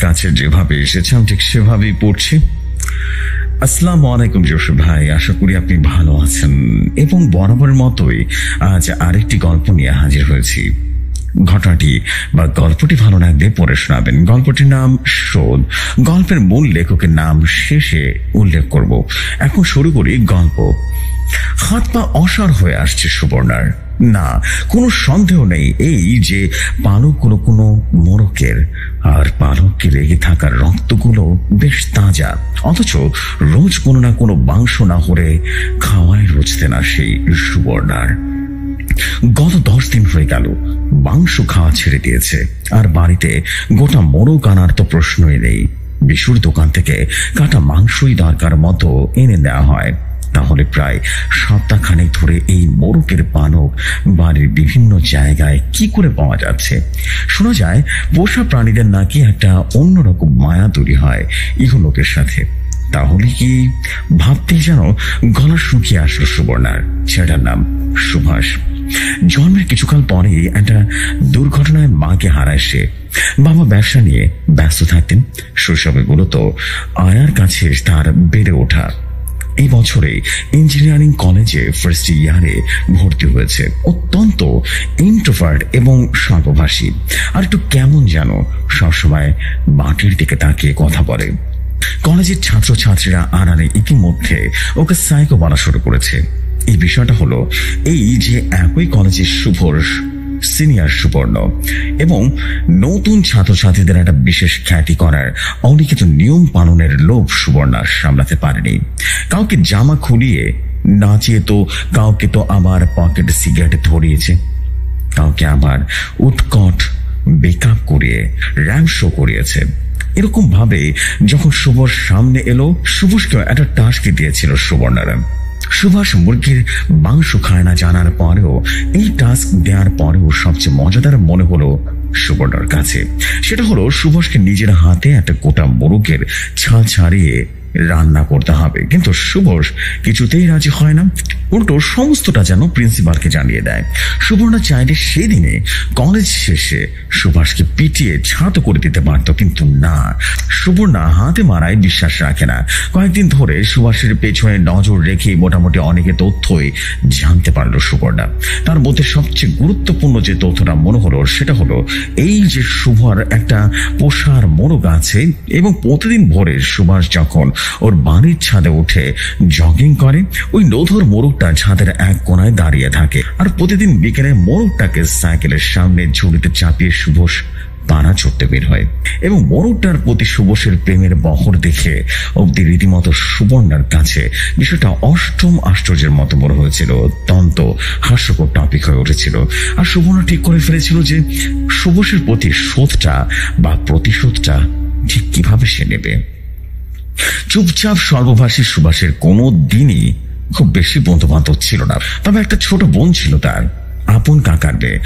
কাছে যেভাবে এসেছে আমি ঠিক সেভাবেই পড়ছি। আসসালামু আলাইকুম জসিম ভাই, আশা করি আপনি ভালো আছেন এবং বরাবরের মতোই আজ আরেকটি গল্প নিয়ে হাজির হয়েছি। ঘটনাটি বা গল্পটি ভালো লাগলে পড়ে শোনাবেন। গল্পটির নাম শোধ। গল্পের মূল লেখকের নাম শেষে উল্লেখ করব। এখন শুরু করি গল্প। হাত পা অসাড় হয়ে আসছে সুবর্ণার। না, কোনো সন্দেহ নেই এই যে পালকগুলো কোনো মোরকের, আর পালককে লেগে থাকার রক্তগুলো বেশ তাজা, অথচ রোজ কোনো না কোনো মাংস না হলে খাওয়ায় রুচতে না সেই সুবর্ণার। গত 10 দিন হয়ে গেল মাংস খাওয়া ছেড়ে দিয়েছে, আর বাড়িতে গোটা মোরগ আনার তো প্রশ্নই নেই। বিশুর দোকান থেকে কাটা মাংসই দরকার মতো এনে দেওয়া হয়। তাহলে প্রায় সপ্তাহখানেক ধরে এই মোরগের পালক বাড়ির বিভিন্ন জায়গায় কি করে পাওয়া যাচ্ছে? শোনা যায় পোষা প্রাণীদের নাকি একটা অন্যরকম মায়া তৈরি হয় ইহলোকের সাথে। তাহলে কি ভাবতেই যেন গলা শুকিয়ে আসলো সুবর্ণার। ছেলেটার নাম সুভাষ। জন্মের কিছুকাল পরে একটা দুর্ঘটনায় মাকে হারায় সে। বাবা ব্যবসা নিয়ে ব্যস্ত থাকতেন। শৈশবে মূলত আয়ার কাছে তার বেড়ে ওঠা। এই বছরে ইঞ্জিনিয়ারিং কলেজে ফার্স্ট ইয়ারে ভর্তি হয়েছে। অত্যন্ত ইন্ট্রোভার্ট এবং স্বল্পভাষী, আর একটু কেমন যেন সবসময় মাটির দিকে তাকিয়ে কথা বলে। কলেজের ছাত্রছাত্রীরা আড়ালে ইতিমধ্যে ওকে সাইকো বলা শুরু করেছে। এই বিষয়টা হলো এই যে একই কলেজের শুভর সিনিয়র সুবর্ণ এবং নতুন ছাত্রছাত্রীদের একটা বিশেষ খ্যাতি করার অলিখিত নিয়ম পালনের লোভ সুবর্ণা সামলাতে পারেনি। কাউকে জামা খুলিয়ে নাচিয়ে তো, কাউকে তো আবার পকেট সিগারেট ধরিয়েছে, কাউকে আবার উৎকট বেকআপ করিয়ে র্যাম শো করিয়েছে। এরকম ভাবে যখন শুভর সামনে এলো, সুভাষকেও একটা টাস্ক দিয়েছিল সুবর্ণারা। সুভাষ মুরগির মাংস খায় না জানার পরেও, এই টাস্ক দেওয়ার পরেও সবচেয়ে মজাদার মনে হলো সুবর্ণার কাছে সেটা হলো সুভাষকে নিজের হাতে একটা গোটা মোরগের ছাল ছাড়িয়ে রান্না করতে হবে। কিন্তু সুভাষ কিছুতেই রাজি হয় না, উল্টো সমস্তটা যেন প্রিন্সিপালকে জানিয়ে দেয়। সুবর্ণা চাইলে সেদিনে কলেজ শেষে সুভাষকে পিটিয়ে ছাতো করে দিতে পারত, কিন্তু না, সুবর্ণা হাতে মারায় বিশ্বাস রাখে না। কয়েকদিন ধরে সুভাষের পেছনে নজর রেখে মোটামুটি অনেকে তথ্যই জানতে পারল সুবর্ণা। তার মধ্যে সবচেয়ে গুরুত্বপূর্ণ যে তথ্যটা মনে হলো সেটা হলো এই যে শুভর একটা পোষার মোরগ আছে এবং প্রতিদিন ভোরে সুভাষ যখন ওর বাড়ির ছাদে উঠে জগিং করে, ওই লোধর মোরগটা ছাদের এক কোনায় দাঁড়িয়ে থাকে, আর প্রতিদিন বিকেলে মোরগটাকে সাইকেলের সামনে ঝুড়িতে চাপিয়ে সুভাষ পাড়া চড়তে বের হয়। এবং মোরগটার প্রতি সুভাষের প্রেমের বহর দেখে অব্দি রীতিমতো সুবর্ণার কাছে বিষয়টা অষ্টম আশ্চর্যের মতো মনে হয়েছিল। অত্যন্ত হাস্যকর টপিক হয়ে উঠেছিল। আর সুবর্ণা ঠিক করে ফেলেছিল যে সুভাষের প্রতি শোধটা বা প্রতিশোধটা ঠিক কিভাবে সে নেবে। চুপচাপ স্বল্পভাষী সুভাষের কোনো দিনই খুব বেশি বন্ধু বান্ধব ছিল না, তবে একটা ছোট বোন ছিল তার, আপন কাকার মেয়ে।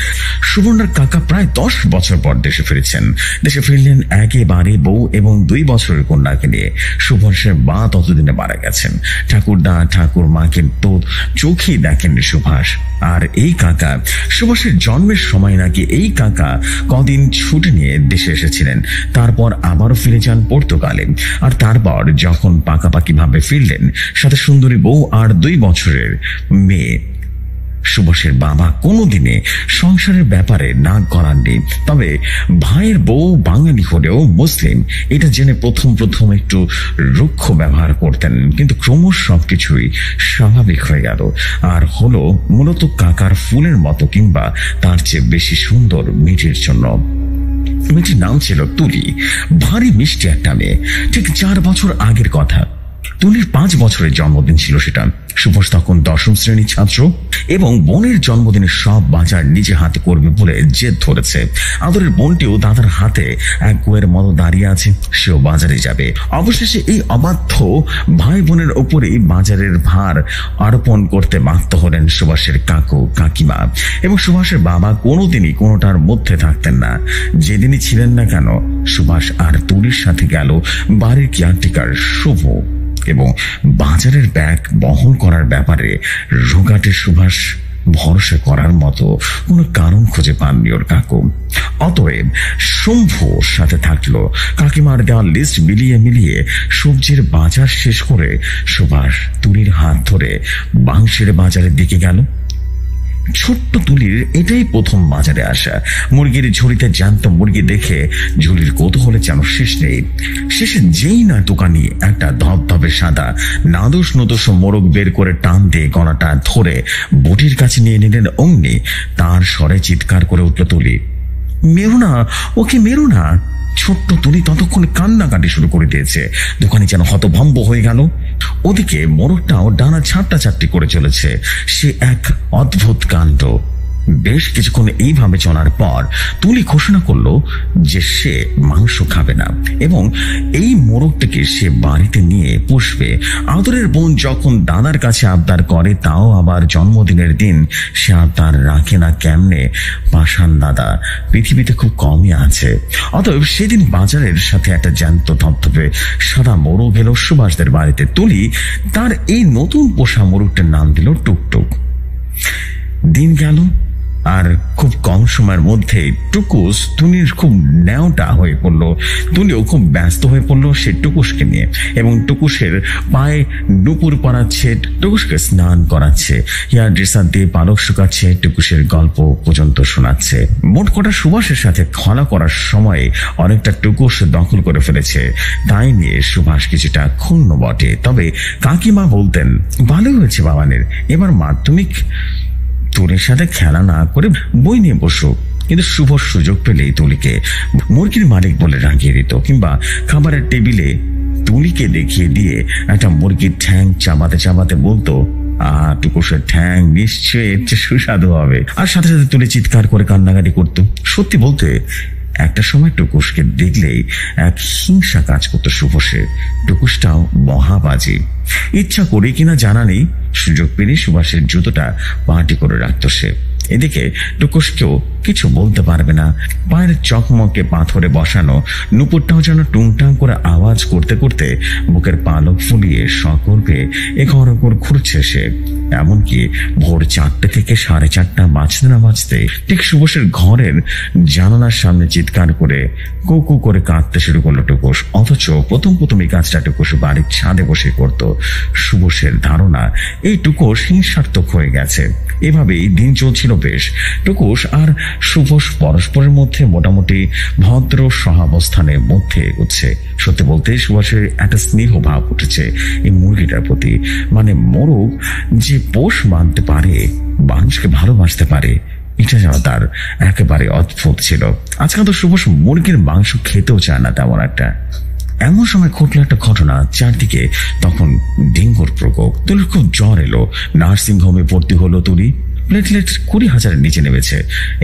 সুবর্ণার কাকা প্রায় 10 বছর পর দেশে ফিরেছেন। দেশে ফিরলেন একেবারে বউ এবং 2 বছরের কন্যাকে নিয়ে। সুভাষের মা ততদিনে মারা গেছেন। ঠাকুরদা ঠাকুর মাকে তো চোখেই দেখেননি সুভাষ। আর এই কাকা, সুভাষের জন্মের সময় নাকি এই কাকা কদিন ছুটি নিয়ে দেশে এসেছিলেন, তারপর আবারও ফিরে যান পর্তুগালে। আর তারপর যখন পাকাপাকি ভাবে ফিরলেন, সাথে সুন্দরী বউ আর 2 বছরের মেয়ে। সুভাষের বাবা কোনোদিনে সংসারের ব্যাপারে নাক গলাননি, তবে ভাইয়ের বউ বাঙালি হলেও মুসলিম এটা জেনে প্রথম একটু রুক্ষ ব্যবহার করতেন, কিন্তু ক্রমশ সবকিছুই স্বাভাবিক হয়ে গেল। আর হলো মূলত কাকার ফুলের মতো কিংবা তার চেয়ে বেশি সুন্দর মেয়েটির জন্য। মেয়েটির নাম ছিল তুলি। ভারী মিষ্টি একটা মেয়ে। ঠিক 4 বছর আগের কথা। তুলির 5 বছরের জন্মদিন ছিল সেটা। সুভাষ তখন 10ম শ্রেণীর ছাত্র এবং বোনের জন্মদিনের সব বাজার নিজে হাতে করবে বলে জেদ ধরেছে। আদরের বোনটিও দাদার হাতে এক গোয়ের মতো দাঁড়িয়ে আছে, সেও বাজারে যাবে। অবশেষে এই অবাধ্য ভাই বোনের উপরেই বাজারের ভার অর্পণ করতে বাধ্য হলেন সুভাষের কাকু কাকিমা এবং সুভাষের বাবা। কোনোদিনই কোনোটার মধ্যে থাকতেন না। যেদিনই ছিলেন না কেন, সুভাষ আর তুলির সাথে গেল বাড়ির কেয়ারটেকার শুভ এবং বাজারের ব্যাগ বহন করার ব্যাপারে রোগাটে সুভাষ ভরসা করার মতো কোনো কারণ খুঁজে পাননি ওর কাকু। অতএব শম্ভুর সাথে থাকলো। কাকিমার দেওয়া লিস্ট মিলিয়ে সবজির বাজার শেষ করে সুভাষ তুলির হাত ধরে বাংশের বাজারের দিকে গেল। ছোট্ট তুলির এটাই প্রথম বাজারে আসা। মুরগির ঝুড়িতে জ্যান্ত মুরগি দেখে ঝুলির কৌতূহলে যেন শেষ নেই। শেষে যেই না দোকানি একটা ধবধবে সাদা নাদোষ নদোষ মোরগ বের করে টান দিয়ে গলাটা ধরে বটির কাছে নিয়ে নিলেন, অমনি তার স্বরে চিৎকার করে উঠল তুলি, মেরো না, ওকে মেরো না। ছোট্ট তুলি ততক্ষণে কান্নাকাটি শুরু করে দিয়েছে। দোকানি যেন হতভম্ব হয়ে গেল। ওদিকে মোরগটাও ডানা ছাপটাছাপটি করে চলেছে। সে এক অদ্ভুত কাণ্ড। বেশ কিছুক্ষণ এইভাবে চলার পর তুলি ঘোষণা করলো যে সে মাংস খাবে না এবং এই মোরগটাকে সে বাড়িতে নিয়ে পুষবে। আদরের বোন যখন দাদার কাছে আবদার করে, তাও আবার জন্মদিনের দিন, সে আবদার রাখে না কেমনে? পাষাণ দাদা পৃথিবীতে খুব কমই আছে। অতএব সেদিন বাজারের সাথে একটা জ্যান্ত ধবধবে সাদা মোরগ এলো সুভাষদের বাড়িতে। তুলি তার এই নতুন পোষা মোরগটার নাম দিল টুকটুক। দিন গেল আর খুব কম সময়ের মধ্যে টুকুস তুলির খুব ন্যাওটা হয়ে পড়লো। তুলিও খুব ব্যস্ত হয়ে পড়লো সে টুকুসকে নিয়ে এবং টুকুসের পায়ে নুপুর পরাচ্ছে, টুকুসকে স্নান করাচ্ছে, হেয়ার ড্রেসার দিয়ে পালক শুকাচ্ছে, টুকুসের গল্প পর্যন্ত শোনাচ্ছে। মোট কটা সুভাষের সাথে খলা করার সময় অনেকটা টুকুস দখল করে ফেলেছে। তাই নিয়ে সুভাষ কিছুটা ক্ষুণ্ণ বটে। তবে কাকিমা বলতেন, ভালো হয়েছে বাবানের, এবার মাধ্যমিক তুলির সাথে খেলা না করে বই নিয়ে বসো। কিন্তু শুভ সুযোগ পেলেই তুলিকে মুরগির মালিক বলে রাগিয়ে দিত, কিংবা খাবারের টেবিলে তুলিকে দেখিয়ে দিয়ে একটা মুরগির ঠ্যাং চাবাতে চাবাতে বলতো, টুকুসের ঠ্যাং নিশ্চয়ই এর চেয়ে সুস্বাদু হবে। আর সাথে সাথে তুলি চিৎকার করে কান্নাকাটি করতো। সত্যি বলতে একটা সময় টুকুসকে দেখলেই এক হিংসা কাজ করতো সুভাষের। টুকুসটাও মহাবাজি। ইচ্ছা করে কিনা জানা নেই, সুযোগ পেলে সুভাষের জুতোটা পার্টি করে রাখতো সে। এদিকে টুকুসকেও কিছু বলতে পারবে না। পায়ের চকমকে পাথরে বসানো নুপুরটাও যেন টুংটাং করে আওয়াজ করতে করতে বুকের পালক ফুলিয়ে সকলকে এঘর ওপর ঘুরছে সে। এমনকি ভোর 4টে থেকে 4:30 বাজতে না বাজতে ঠিক সুভাষের ঘরের জানালার সামনে চিৎকার করে কুকু করে কাঁদতে শুরু করলো টুকুস। অথচ প্রথম এই কাজটা টুকুস বাড়ির ছাদে বসে করত। সুভাষের ধারণা এই টুকুস হিংসাত্মক হয়ে গেছে। এভাবেই দিন চলছিল বেশ। টুকুস আর সুভাষ পরস্পরের মধ্যে মোটামুটি ভদ্র সহাবস্থানের মধ্যে এগোচ্ছে। সত্যি বলতে সুভাষের একটা স্নেহ ভাব উঠেছে এই মুরগিটার প্রতি। মানে মোরগ যে পোষ মানতে পারে, মানুষকে ভালোবাসতে পারে, এটা যেন তার একেবারে অদ্ভুত ছিল। আজকাল তো সুভাষ মুরগির মাংস খেতেও চায় না তেমন একটা। এমন সময় ঘটলো একটা ঘটনা, চারদিকে তখন ডেঙ্গুর প্রকোপ। তুলির খুব জ্বর এলো। নার্সিং হোমে ভর্তি হলো তুলি। প্লেটলেট 20,000-এর নিচে নেমেছে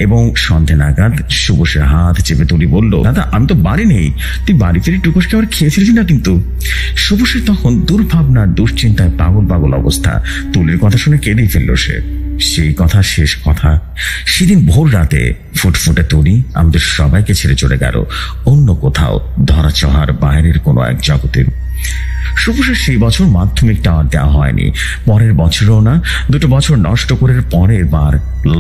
এবং সন্ধে নাগাদ সুভাষের হাত চেপে তুলি বলল, দাদা আমি তো বাড়ি নেই, তুই বাড়ি ফিরে টুকুসকে আবার খেয়ে ফেলবি না কিন্তু। সুভাষের তখন দুর্ভাবনার দুশ্চিন্তায় পাগল পাগল অবস্থা। তুলির কথা শুনে কেঁদেই ফেললো সে। সেই কথা শেষ কথা। সেদিন ভোর রাতে ফুটফুটে তুলি আমাদের সবাইকে ছেড়ে চলে গেল অন্য কোথাও, ধরা চহার বাইরের কোনো এক জগতে। সুভাষের সেই বছর মাধ্যমিকটা আর দেওয়া হয়নি, পরের বছরও না। 2 বছর নষ্ট করে পরের বার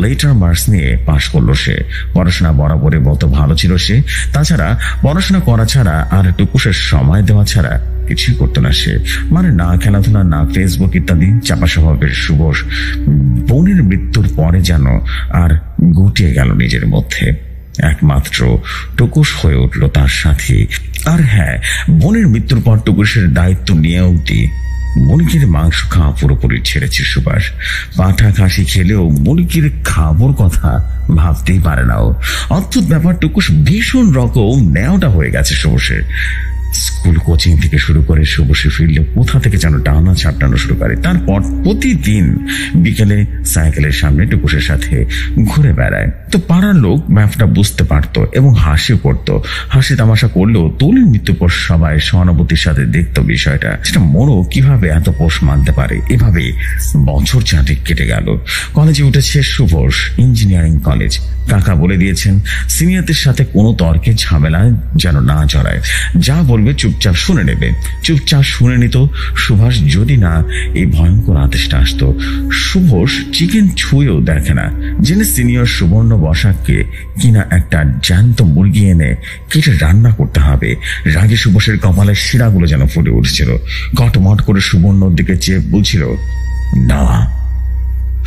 লেটার মার্কস নিয়ে পাশ করলো সে। পড়াশোনা বরাবরের মতো ভালো ছিল সে। তাছাড়া পড়াশোনা করা ছাড়া আর টুকুসের সময় দেওয়া ছাড়া কিছুই করতো না সে। মানে না খেলাধুলা, না ফেসবুক ইত্যাদি। চাপা স্বভাবের সুভাষ বোনের মৃত্যুর পরে যেন আর গুটিয়ে গেল নিজের মধ্যে। একমাত্র টুকুস হয়ে উঠল তার সাথী। আর হ্যাঁ, বোনের মৃত্যুর পর টুকুসের দায়িত্ব নিয়ে অবধি মুরগির মাংস খাওয়া পুরোপুরি ছেড়েছে সুভাষ। পাঠা খাসি খেলেও মুরগির খাবার কথা ভাবতেই পারে না ও। অদ্ভুত ব্যাপার, টুকুস ভীষণ রকম ন্যাওটা হয়ে গেছে সুভাষের। স্কুল কোচিং থেকে শুরু করে সুভাষে ফিরলে কোথা থেকে যেন ডানা ছাপটানো শুরু করে। তারপর প্রতিদিন বিকেলে সাইকেলের সামনে টুকুসের সাথে ঘুরে বেড়ায়। তো পাড়ার লোক ব্যাপারটা বুঝতে পারত এবং হাসিও করত। হাসি তামাশা করলেও তুলির মৃত্যুর পর সবাই সহানুভূতির সাথে দেখত বিষয়টা। সেটা মনও কিভাবে এত পোষ মানতে পারে। এভাবে বছর 4 কেটে গেল। কলেজে উঠেছে সুভাষ, ইঞ্জিনিয়ারিং কলেজ। কাকা বলে দিয়েছেন সিনিয়রদের সাথে কোনো তর্কে ঝামেলায় যেন না জড়ায়। যা বলবে চুপচাপ শুনে নেবে। চুপচাপ শুনে নিত সুভাষ, যদি না এই ভয়ঙ্কর আদেশটা আসতো। সুভাষ চিকেন ছুঁয়েও দেখে না। জেনে সিনিয়র সুবর্ণ বসাককে কিনা একটা জ্যান্ত মুরগি এনে কেটে রান্না করতে হবে। রাগে সুভাষের কপালের শিরাগুলো যেন ফুটে উঠছিল। কটমট করে সুবর্ণর দিকে চেয়ে বলছিল না।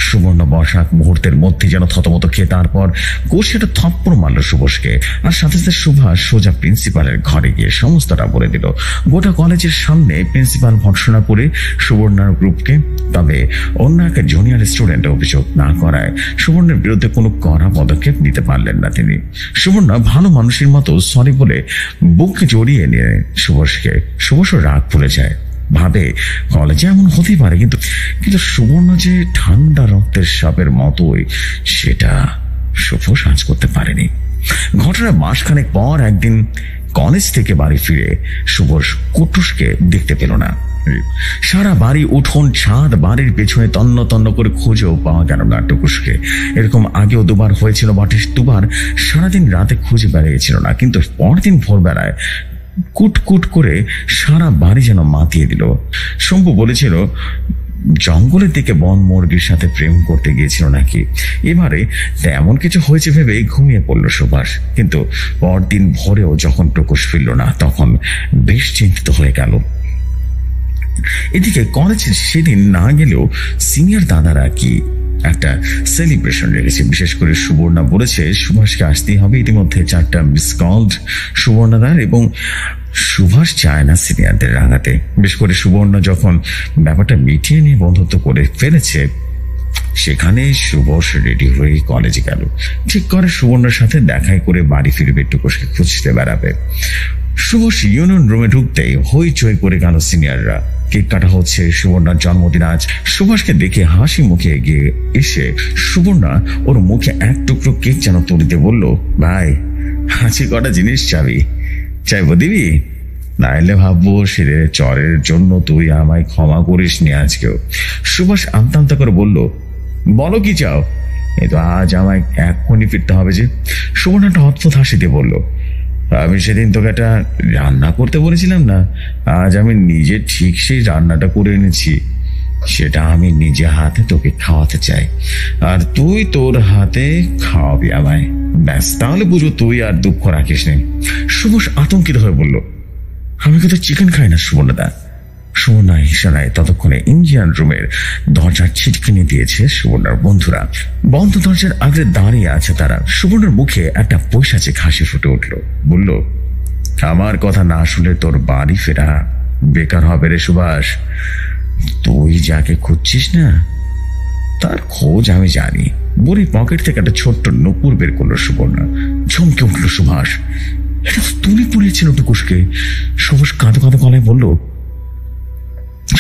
সুবর্ণ বসাক মুহূর্তের মধ্যে যেন থতমত খেয়ে তারপর কষিটা থপ্পড় মারল সুভাষকে। আর সাথে সাথে সুভাষ সোজা প্রিন্সিপালের ঘরে গিয়ে সমস্তটা বলে দিল। গোটা কলেজের সামনে প্রিন্সিপাল ভর্ৎসনা করে সুবর্ণার গ্রুপকে, তবে অন্য এক জুনিয়র স্টুডেন্ট অভিযোগ না করায় সুবর্ণের বিরুদ্ধে কোনো কড়া পদক্ষেপ নিতে পারলেন না তিনি। সুবর্ণ ভালো মানুষের মতো সরি বলে বুককে জড়িয়ে নিয়ে সুভাষকে। সুভাষ রাগ ভুলে যায়, ভাবে কলেজে এমন হতেই পারে, কিন্তু সুবর্ণ যে ঠান্ডা রক্তের সাপের মতোই সেটা শুভ সাজ করতে পারেনি। ঘটনার মাসখানেক পর একদিন কলেজ থেকে বাড়ি ফিরে সুভাষ কুটুসকে দেখতে পেল না। সারা বাড়ি উঠোন ছাদ বাড়ির পেছনে তন্ন তন্ন করে খুঁজেও পাওয়া গেল না টুকুসকে। এরকম আগেও দুবার হয়েছিল বটে, দুবার সারাদিন রাতে খুঁজে বেড়িয়েছিল না, কিন্তু পরদিন ভোরবেলায় কুটকুট করে সারা বাড়ি যেন মাতিয়ে দিল। শম্ভু বলেছিল জঙ্গলের দিকে বন মুরগির সাথে প্রেম করতে গিয়েছিল নাকি। এবারে তেমন কিছু হয়েছে ভেবে ঘুমিয়ে পড়ল সুভাষ, কিন্তু পরদিন ভোরেও যখন টুকুস ফিরল না তখন বেশ চিন্তিত হয়ে গেল। এদিকে কলেজে সেদিন না গেলেও সিনিয়র দাদারা কি একটা সেলিব্রেশন রেখেছে। বিশেষ করে সুবর্ণা বলেছে সুভাষকে আসতেই হবে। ইতিমধ্যে 4টা মিস কল সুবর্ণাদার, এবং সুভাষ চায় না সিনিয়রদের রাগাতে। বিশেষ করে সুবর্ণা যখন ব্যাপারটা মিটিয়ে নিয়ে বন্ধুত্ব করে ফেলেছে, সেখানে সুভাষ রেডি হয়ে কলেজে গেল। ঠিক করে সুবর্ণার সাথে দেখাই করে বাড়ি ফিরবে, টুকুসকে খুঁজতে বেড়াবে। সুভাষ ইউনিয়ন রুমে ঢুকতেই হইচই করে গেল সিনিয়ররা। কেক কাটা হচ্ছে, সুবর্ণার জন্মদিন আজ। সুভাষকে দেখে হাসি মুখে এগিয়ে এসে সুবর্ণা ওর মুখে এক টুকরো কেক যেন তুলিতে বলল, ভাই হাসি কটা জিনিস চাইবো দিবি? নাইলে ভাববো সেরে চরের জন্য তুই আমায় ক্ষমা করিস নি আজকেও। সুভাষ আমতা আমতা করে বলল, বলো কি চাও? এই তো আজ আমায় এক্ষুনি ফিরতে হবে যে। সুবর্ণাটা অদ্ভুত হাসিতে বলল, আমি সেদিন তোকে একটা রান্না করতে বলেছিলাম না, আজ আমি নিজে ঠিক সেই রান্নাটা করে এনেছি। সেটা আমি নিজে হাতে তোকে খাওয়াতে চাই, আর তুই তোর হাতে খাওয়াবি আমায়। ব্যাস, তাহলে বুঝো তুই আর দুঃখ রাখিস নি। সুভাষ আতঙ্কিত হয়ে বলল, আমি কিন্তু চিকেন খাই না সুবর্ণদা। সুবর্ণা ইশারায় ততক্ষণে ইঞ্জিনিয়ার রুমের দরজার ছিটকিনি দিয়েছে সুবর্ণার বন্ধুরা। বন্ধ দরজার আগে দাঁড়িয়ে আছে তারা। সুবর্ণার মুখে একটা পৈশাচিক হাসি ফুটে উঠল, বলল, আমার কথা না শুনলে তোর বাড়ি ফেরা বেকার হবে রে সুভাষ। তুই যাকে খুঁজছিস না তার খোঁজ আমি জানি। বুড়ি পকেট থেকে একটা ছোট্ট নুপুর বের করলো সুবর্ণা। চমকে উঠল সুভাষ, এটা তো তুলি পড়িয়েছিল টুকুসকে। সুভাষ কাঁদো কাঁদো গলায় বলল,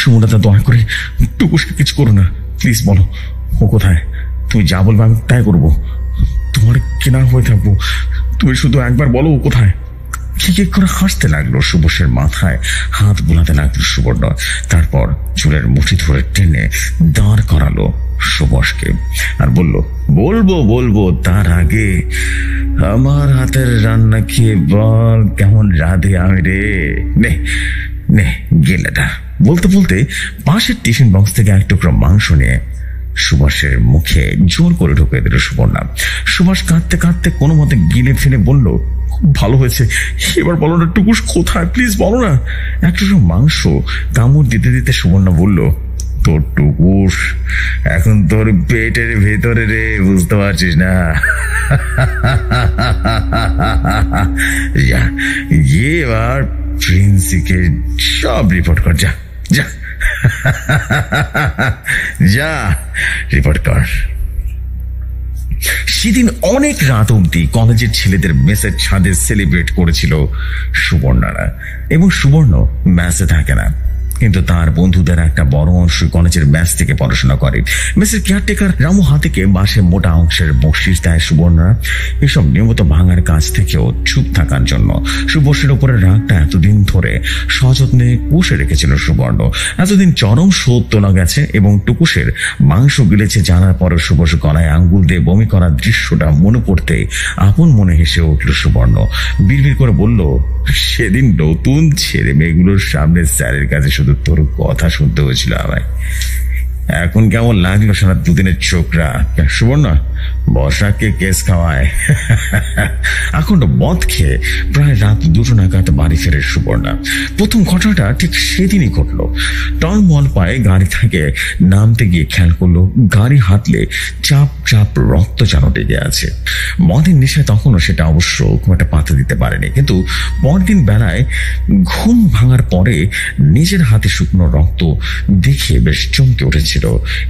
সুবর্ণা দয়া করে টুকুসকে কিছু করো না, প্লিজ বলো ও কোথায়। তুমি যা বলবে আমি তাই করবো, তোমার কেনা হয়ে থাকবো। তুমি শুধু একবার বলো ও কোথায়। ঠিক করে হাসতে লাগলো। সুভাষের মাথায় হাত বোলাতে লাগলো সুবর্ণ। তারপর চুলের মুঠি ধরে টেনে দাঁড় করালো সুভাষকে আর বলল, বলবো তার আগে আমার হাতের রান্না খেয়ে বল কেমন রাধে আমি রে। নে গেলেটা। বলতে বলতে পাশের টিফিন বক্স থেকে এক টুকরো মাংস নিয়ে সুভাষের মুখে জোর করে ঢুকে দিল সুবর্ণা। সুভাষ কাঁদতে কাঁদতে কোনো মতে গিলে ফেলে বলল, ভালো হয়েছে, এবার বলো না টুকুস কোথায়, প্লিজ বলো না। একটা মাংস কামড় দিতে দিতে সুবর্ণা বলল, তোর টুকুস এখন তোর পেটের ভেতরে রে, বুঝতে পারছিস না? এবার প্রিন্সিকে সব রিপোর্ট কর, যা যা যা রিপোর্ট কর। সেদিন অনেক রাত অব্দি কলেজের ছেলেদের মেসের ছাদে সেলিব্রেট করেছিল সুবর্ণারা, এবং সুবর্ণ মেসে থাকে না, কিন্তু তার বন্ধুদের একটা বড় অংশ কলেজের ম্যাচ থেকে পড়াশোনা করে। মেসের কেয়ারটেকার রামু হাতিকে মাসে মোটা অংশের বকশিস দেয় সুবর্ণা। এসব নিয়মিত ভাঙার কাজ থেকেও চুপ থাকার জন্য সুবর্ণের উপরে রাগটা এতদিন ধরে সযত্নে পুষে রেখেছিল সুবর্ণ। এতদিন চরম শোধ তোলা গেছে এবং টুকুসের মাংস গিলেছে জানার পরে সুবর্ণ গলায় আঙ্গুল দিয়ে বমি করার দৃশ্যটা মনে পড়তে আপন মনে হেসে উঠল সুবর্ণ। বিড়বিড় করে বলল, সেদিন নতুন ছেলে মেয়েগুলোর সামনে স্যারের কাছে শুধু তোর কথা শুনতে হয়েছিল আমায়। এখন কেমন লাগলো সারা দুদিনের চোখরা? সুবর্ণা, বর্ষাকে কেস খাওয়ায়। এখন মদ খেয়ে প্রায় রাত 2টো নাগাদ বাড়ি ফেরে সুবর্ণা। প্রথম ঘটনাটা ঠিক সেদিনই ঘটলো। টলমল পায়ে গাড়ি থেকে নামতে গিয়ে খেয়াল করলো গাড়ি হাতলে চাপ চাপ রক্ত যেন লেগে আছে। মদের নেশায় তখনও সেটা অবশ্য খুব একটা পাত্তা দিতে পারেনি, কিন্তু পরদিন বেলায় ঘুম ভাঙার পরে নিজের হাতে শুকনো রক্ত দেখে বেশ চমকে উঠেছিল।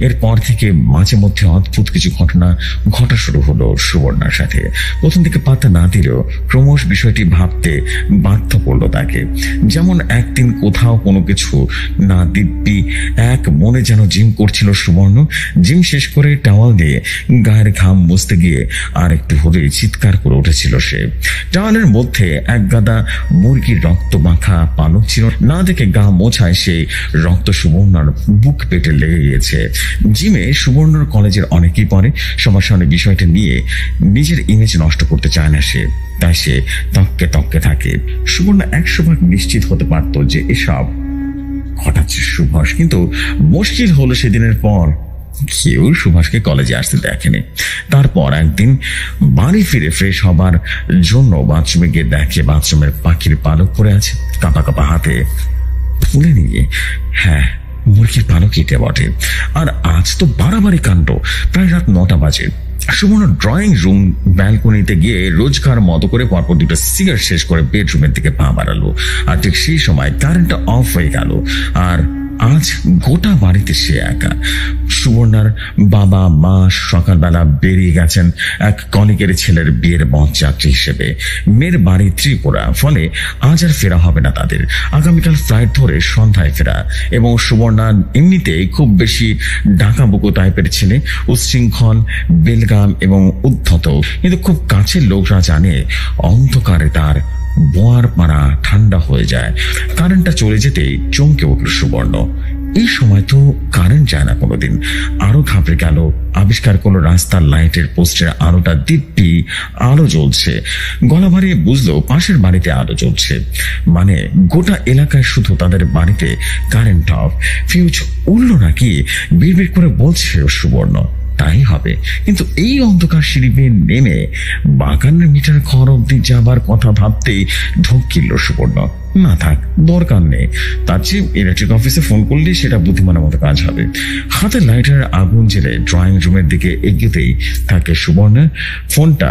এরপর থেকে মাঝে মধ্যে অদ্ভুত কিছু ঘটনা ঘটা শুরু হলো সুবর্ণার সাথে। প্রথম দিকে পাত্তা না দিলেও ক্রমশ বিষয়টি ভাবতে বাধ্য করলো তাকে। যেমন একদিন কোথাও কোনো কিছু না দিব্যি এক মনে যেন জিম করছিল সুবর্ণ। জিম শেষ করে টাওয়াল দিয়ে গায়ের ঘাম মুছতে গিয়ে আর একটু হলেই চিৎকার করে উঠেছিল সে। টাওয়ালের মধ্যে এক গাদা মুরগির রক্ত মাখা পালক ছিল, না দেখে গা মোছায় সেই রক্ত সুবর্ণার বুক পেটে লেগে গিয়েছে। জিমে সুবর্ণর কলেজের অনেকেই পড়ে, সবার সামনে বিষয়টা নিয়ে নিজের ইমেজ নষ্ট করতে চায় না সে, তাই সে তককে তককে থাকে। সুবর্ণা 100% নিশ্চিত হতে পারত যে এসব ঘটাচ্ছে সুভাষ, কিন্তু মুশকিল হলো সেদিনের পর কেউ সুভাষকে কলেজে আসতে দেখেনি। তারপর একদিন বাড়ি ফিরে ফ্রেশ হবার জন্য বাথরুমে গিয়ে দেখে বাথরুমের পাখির পালক পড়ে আছে। কাঁপা কাঁপা হাতে তুলে নিয়ে, হ্যাঁ, মুরগির পালক এটা বটে। আর আজ তো বাড়াবাড়ি কাণ্ড। প্রায় রাত 9টা বাজে। সুবর্ণ ড্রয়িং রুম ব্যালকনিতে গিয়ে রোজকার মতো করে পরপর 2টা সিগারেট শেষ করে বেডরুমের দিকে পা বাড়ালো। আর ঠিক সেই সময় কারেন্টটা অফ হয়ে গেল। আর আজ গোটা বাড়িতে সে একা। সুবর্ণার বাবা মা সকালবেলা বেরিয়ে গেছেন এক কলিগের ছেলের বিয়ের বরযাত্রী হিসেবে। মেয়ের বাড়ি ত্রিপুরা, ফলে আজ আর ফেরা হবে না তাদের। আগামীকাল ফ্লাইট ধরে সন্ধ্যায় ফেরা। এবং সুবর্ণা এমনিতেই খুব বেশি ডাকাবুকো টাইপের ছেলে, উচ্ছৃঙ্খল, বেলগাম এবং উদ্ধত। কিন্তু খুব কাছের লোকরা জানে অন্ধকারে তার বোয়ার পাড়া ঠান্ডা হয়ে যায়। কারেন্টটা চলে যেতেই চমকে উঠল সুবর্ণ। এই সময় তো কারেন্ট যায় না কোনোদিন। আরো ঘাবড়ে গেল। আবিষ্কার করলো রাস্তার লাইটের পোস্টের আলোটা দিব্যি আলো জ্বলছে। গলা বাড়িয়ে বুঝলো পাশের বাড়িতে আলো জ্বলছে, মানে গোটা এলাকায় শুধু তাদের বাড়িতে কারেন্ট অফ। ফিউজ উড়ল নাকি বিড়বিড় করে বলছে সুবর্ণ। তাই হবে, কিন্তু এই অন্ধকার সিঁড়ি বেয়ে নেমে বাগানের মিটার ঘর অব্দি যাবার কথা ভাবতেই ঢোক কিনল সুবর্ণ। না থাক, দরকার নেই, তার চেয়ে ইলেকট্রিক অফিসে ফোন করলে সেটা বুদ্ধিমানের মতো কাজ হবে। হাতে লাইটার আগুন জেলে ড্রয়িং রুমের দিকে এগিয়েতেই থাকে সুবর্ণের ফোনটা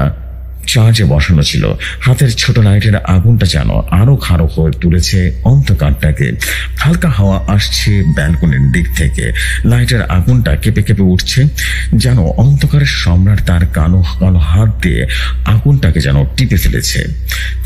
চার্জে বসানো ছিল। হাতের ছোট লাইটের আগুনটা যেন আরো খাড়ো হয়ে তুলেছে অন্ধকারটাকে। হালকা হাওয়া আসছে ব্যালকনির দিক থেকে। লাইটের আগুনটা কেঁপে কেঁপে উঠছে, যেন অন্ধকারের সম্রাট তার কালো কালো হাত দিয়ে আগুনটাকে যেন টিপে ফেলেছে।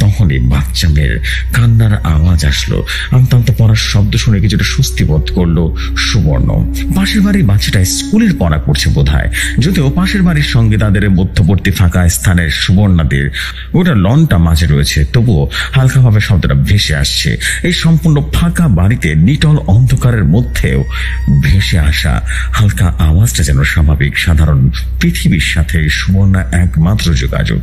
তখনই বাচ্চা মেয়ের কান্নার আওয়াজ আসলো। আমতান্ত পড়ার শব্দ শুনে কিছুটা স্বস্তি বোধ করলো সুবর্ণ। পাশের বাড়ির বাচ্চাটা স্কুলের পড়া করছে বোধহয়, যদিও পাশের বাড়ির সঙ্গে তাদের মধ্যবর্তী ফাঁকা স্থানের সুবর্ণাদের ওটা লনটা মাঝে রয়েছে, তবুও হালকাভাবে শব্দটা ভেসে আসছে। এই সম্পূর্ণ ফাঁকা বাড়িতে নিটল অন্ধকারের মধ্যেও ভেসে আসা হালকা আওয়াজটা যেন স্বাভাবিক সাধারণ পৃথিবীর সাথে সুবর্ণা একমাত্র যোগাযোগ।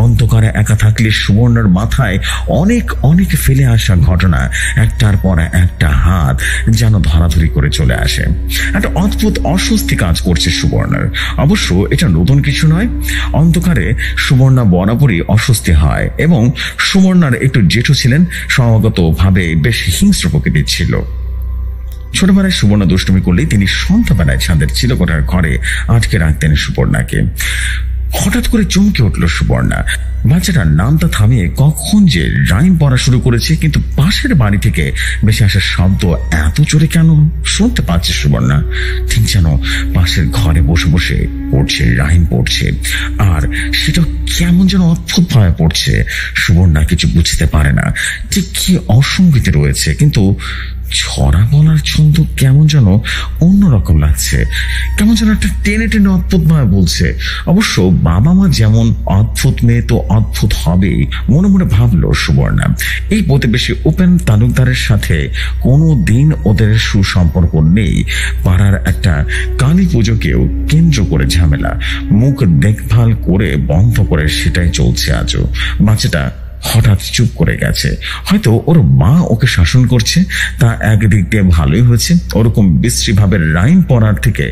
অন্ধকারে একা থাকলে সুবর্ণার মাথায় অনেক অনেক ফেলে আসা ঘটনা একটার পর একটা হাত যেন ধরাধরি করে চলে আসে। একটা অদ্ভুত অস্বস্তি কাজ করছে সুবর্ণার। অবশ্য এটা নতুন কিছু নয়। অন্ধকারে সুবর্ণা বরাবরই অস্বস্তি হয়, এবং সুবর্ণার একটু জেঠু ছিলেন, স্বভাবগত ভাবে বেশ হিংস্র প্রকৃতির ছিল। ছোটবেলায় সুবর্ণা দুষ্টুমি করলেই তিনি সন্ধ্যাবেলায় ছাদের চিলকোঠার ঘরে আটকে রাখতেন সুবর্ণাকে। হঠাৎ করে চমকে উঠল সুবর্ণা। বাচ্চাটার নামটা থামিয়ে কখন যে রাইম পড়া শুরু করেছে, কিন্তু পাশের বাড়ি থেকে বেশি আসার শব্দ এত জোরে কেন শুনতে পাচ্ছে সুবর্ণা? ঠিক যেন পাশের ঘরে বসে বসে পড়ছে, রাইম পড়ছে, আর সেটা কেমন যেন অদ্ভুত ভাবে পড়ছে। সুবর্ণা কিছু বুঝতে পারে না ঠিক কি অসঙ্গতি রয়েছে, কিন্তু ছড়া বলার ছন্দ কেমন যেন অন্যরকম লাগছে, কেমন যেন একটা টেনে টেনে অদ্ভুত ভাবে বলছে। অবশ্য বাবা মা যেমন অদ্ভুত, মেয়ে তো অদ্ভুত হবেই, মনে মনে ভাবলো সুবর্ণা। এই প্রতিবেশী উপেন তালুকদারের সাথে কোনো দিন ওদের সুসম্পর্ক নেই। পাড়ার একটা কালী পুজোকেও কেন্দ্র করে ঝামেলা, মুখ দেখভাল করে বন্ধ করে সেটাই চলছে আজও। বাচ্চাটা হঠাৎ চুপ করে গেছে। হয়তো ওর মা ওকে শাসন করছে, তা একদিক দিয়ে ভালোই হয়েছে। ওরকম বিশ্রী ভাবে রাইম পড়ার থেকে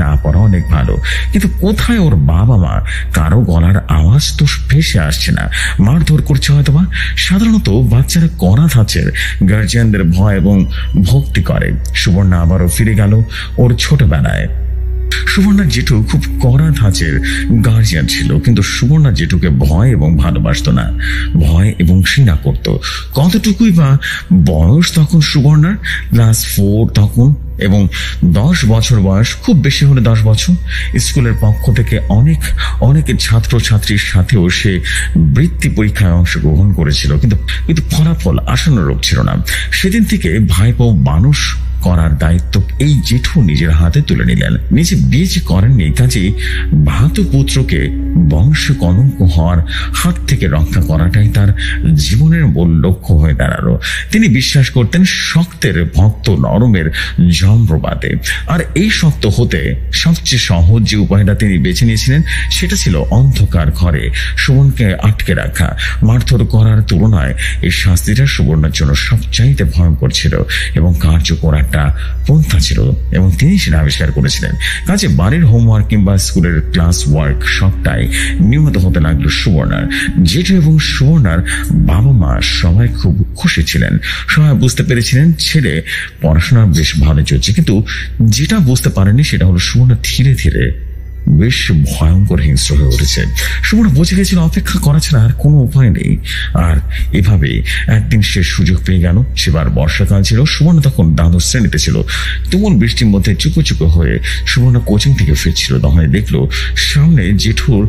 না পড়া অনেক ভালো। কিন্তু কোথায় ওর বাবা মা? কারো গলার আওয়াজ তো ভেসে আসছে না। মারধর করছে হয়তোবা। সাধারণত বাচ্চারা কড়া ধাঁচের গার্জিয়ানদের ভয় এবং ভক্তি করে। সুবর্ণা আবারও ফিরে গেল ওর ছোটবেলায়। সুবর্ণার জেঠু খুব কড়া ধাঁচের গার্জিয়ান ছিল, কিন্তু সুবর্ণা জেঠুকে ভয় এবং ভালোবাসত না, ভয় এবং ঘৃণা করত। কতটুকুই বা বয়স তখন সুবর্ণার? ক্লাস 4 তখন, এবং 10 বছর বয়স, খুব বেশি হলে 10 বছর। স্কুলের পক্ষ থেকে অনেক ছাত্রছাত্রীর সাথেও সে বৃত্তি পরীক্ষায় অংশগ্রহণ করেছিল, কিন্তু ফলাফল আশানুরূপ ছিল না। সেদিন থেকে ভাইপো মানুষ করার দায়িত্ব এই জেঠু নিজের হাতে তুলে নিলেন। নিজে বিয়ে যে করেননি, কাজে ভাতু পুত্রকে বংশ কলঙ্ক হওয়ার হাত থেকে রক্ষা করাটাই তার জীবনের মূল লক্ষ্য হয়ে দাঁড়ালো। তিনি বিশ্বাস করতেন শক্তের ভক্ত নরমের যন্ত্রপাতে, আর এই শক্ত হতে সবচেয়ে সহজ যে উপায়টা তিনি বেছে নিয়েছিলেন সেটা ছিল অন্ধকার ঘরে সুবর্ণকে আটকে রাখা। মারধর করার তুলনায় এই শাস্তিটা সুবর্ণের জন্য সবচাইতে ভয়ঙ্কর ছিল এবং কার্যকর একটা পন্থা ছিল, এবং তিনি সেটা আবিষ্কার করেছিলেন। কাজে বাড়ির হোমওয়ার্ক কিংবা স্কুলের ক্লাস ওয়ার্ক সবটাই নিয়মিত হতে লাগলো সুবর্ণার। জেঠু এবং সুবর্ণার বাবা মা সবাই খুব খুশি ছিলেন। সবাই বুঝতে পেরেছিলেন ছেলে পড়াশোনা বেশ ভালো চলছে, কিন্তু যেটা বুঝতে পারেনি সেটা হলো সুবর্ণা ধীরে ধীরে বেশ ভয়ঙ্কর হিংস্র হয়ে উঠেছে। সুবর্ণা বুঝে গেছিল অপেক্ষা করা ছাড়া আর কোনো উপায় নেই। আর এভাবে একদিন সে সুযোগ পেয়ে গেল। সেবার বর্ষাকাল ছিল, সুবর্ণা তখন দ্বাদশ শ্রেণীতে ছিল। তুমুল বৃষ্টির মধ্যে চুপো চুপো হয়ে সুবর্ণা কোচিং থেকে ফিরছিল, তখন দেখলো সামনে জেঠুর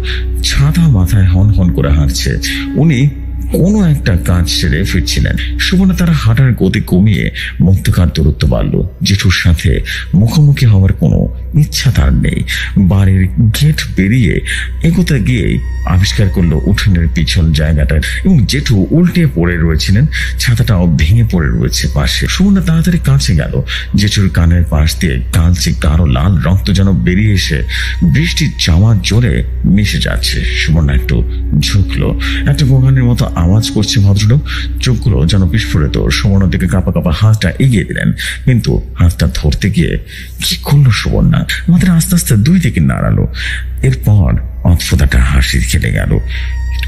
ছাতা মাথায় হন হন করে হাঁটছে। উনি কোনো একটা কাজ সেরে ফিরছিলেন। সুবর্ণা তারা হাঁটার গতি কমিয়ে মধ্যকার দূরত্ব বাড়ল। জেঠুর সাথে মুখোমুখি হওয়ার কোনো ইচ্ছা তার নেই। বাড়ির গেট পেরিয়ে এগোতে গিয়েই আবিষ্কার করলো উঠোনের পিছন জায়গাটা, এবং জেঠু উল্টে পড়ে রয়েছিলেন, ছাতাটাও ভেঙে পড়ে রয়েছে পাশে। সুবর্ণা তাড়াতাড়ি কাছে গেল। জেঠুর কানের পাশ দিয়ে কালচে গাঢ় লাল রক্ত যেন বেরিয়ে এসে বৃষ্টির জামার জোরে মিশে যাচ্ছে। সুবর্ণা একটু ঝুঁকলো। একটা গোগানের মতো আওয়াজ করছে ভদ্রলোক। চোখগুলো যেন বিস্ফোরিত। সুবর্ণার দিকে কাঁপা কাঁপা হাতটা এগিয়ে দিলেন, কিন্তু হাতটা ধরতে গিয়ে কি করলো সুবর্ণা? আমাদের আস্তে আস্তে দুই দিকে নাড়ালো। এরপর অদ্ভুত একটা হাসি খেলে গেল,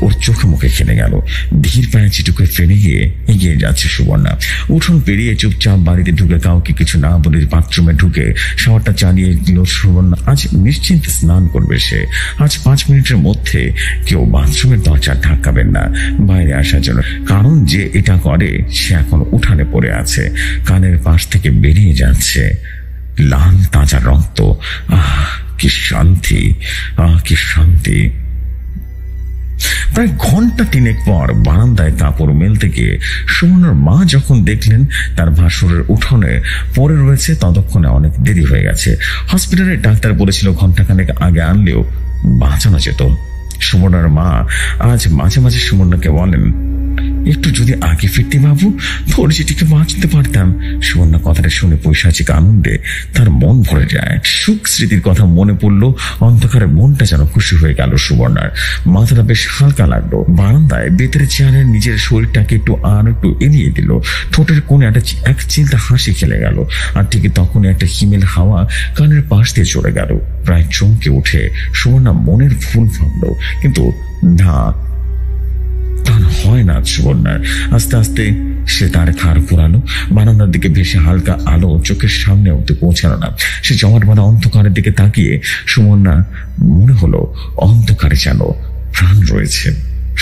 ওর চোখে মুখে খেলে গেল। ধীর পায়ে চিটুকে ফেলে গিয়ে এগিয়ে যাচ্ছে সুবর্ণা। উঠোন পেরিয়ে চুপচাপ বাড়িতে ঢুকে কাউকে কিছু না বলে বাথরুমে ঢুকে শাওয়ারটা চালিয়ে দিল সুবর্ণা। আজ নিশ্চিন্তে স্নান করবে সে। আজ 5 মিনিটের মধ্যে কেউ বাথরুমের দরজা ঢাকাবেন না বাইরে আসার জন্য, কারণ যে এটা করে সে এখন উঠানে পড়ে আছে। কানের পাশ থেকে বেরিয়ে যাচ্ছে লাল তাজা রক্ত। কি শান্তি, কি শান্তি। প্রায় ঘন্টা 3 পর বারান্দায় কাপড় মেলতে গিয়ে সুমনার মা যখন দেখলেন তার ভাসুরের উঠোনে পড়ে রয়েছে, ততক্ষণে অনেক দেরি হয়ে গেছে। হসপিটালে ডাক্তার বলেছিল ঘন্টাখানেক আগে আনলেও বাঁচানো যেত। সুমনার মা আজ মাঝে মাঝে সুমনাকে বলেন, একটু যদি আগে ফিরতে বাবু, তোর যেটিকে বাঁচতে পারতাম। সুবর্ণা কথাটা শুনে পৈশাচিক আনন্দে তার মন ভরে যায়। সুখ স্মৃতির কথা মনে পড়লো। অন্ধকারে মনটা যেন খুশি হয়ে গেল সুবর্ণার। মাথাটা বেশ হালকা লাগলো। বারান্দায় বেতের চেয়ারে নিজের শরীরটাকে একটু এড়িয়ে দিল। ঠোঁটের কোণে এক চিন্তা হাসি খেলে গেল। আর ঠিক তখনই একটা হিমেল হাওয়া কানের পাশ দিয়ে চলে গেল। প্রায় চমকে উঠে সুবর্ণা মনের ভুল ভাবলো, কিন্তু না, হয় না সুবর্ণার। আস্তে আস্তে সে তার ঘাড় ঘোরালো। বারান্দার দিকে ভেসে হালকা আলো চোখের সামনে অব্দি পৌঁছালো না। সে জমাট বাঁধা অন্ধকারের দিকে তাকিয়ে সুবর্ণা মনে হলো অন্ধকারে যেন প্রাণ রয়েছে।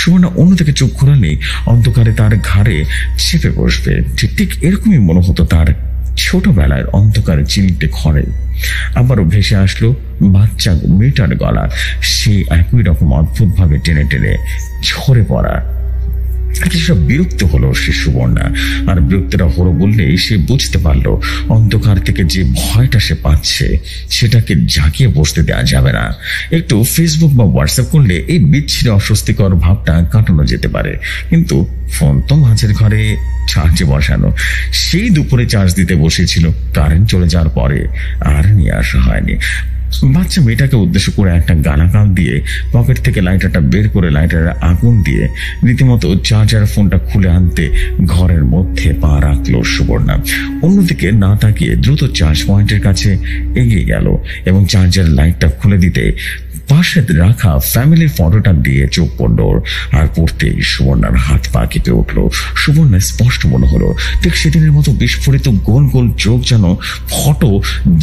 সুবর্ণা অন্যদিকে চোখ ঘোরালে অন্ধকারে তার ঘাড়ে চেপে বসবে। ঠিক এরকমই মনে হতো তার ছোটবেলায় অন্ধকারে চিলটে ঘরে। আবারও ভেসে আসলো বাচ্চা মেয়েটার গলা, সে একই রকম অদ্ভুত ভাবে টেনে টেনে ঝরে পড়া। কিছুটা বিরক্ত হলো সে সুবর্ণা। আর বিরক্তিটা হলো বললেই সে বুঝতে পারলো অন্ধকার থেকে যে ভয়টা সে পাচ্ছে সেটাকে জাগিয়ে বসতে দেওয়া যাবে না। একটু ফেসবুক বা হোয়াটসঅ্যাপ করলে এই বিচ্ছিন্ন অস্বস্তিকর ভাবটা কাটানো যেতে পারে, কিন্তু ফোন তো মাঝের ঘরে চার্জে বসানো। সেই দুপুরে চার্জ দিতে বসেছিল, কারেন্ট চলে যাওয়ার পরে আর নিয়ে আসা হয়নি। বাচ্চা মেয়েটাকে উদ্দেশ্য করে একটা গালাগাল দিয়ে পকেট থেকে লাইটারটা বের করে লাইটারের আগুন দিয়ে রীতিমতো চার্জার ফোনটা খুলে আনতে ঘরের মধ্যে পা রাখলো সুবর্ণা। অন্যদিকে না তাকিয়ে দ্রুত চার্জ পয়েন্টের কাছে এগিয়ে গেল এবং চার্জার লাইটটা খুলে দিতে পাশে রাখা ফ্যামিলির ফটোটা দিয়ে চোখ পড়ল। আর পড়তেই সুবর্ণার হাত পা কেঁপে উঠল। সুবর্ণা স্পষ্ট মনে হলো ঠিক সেদিনের মতো বিস্ফোরিত গোল গোল চোখ যেন ফটো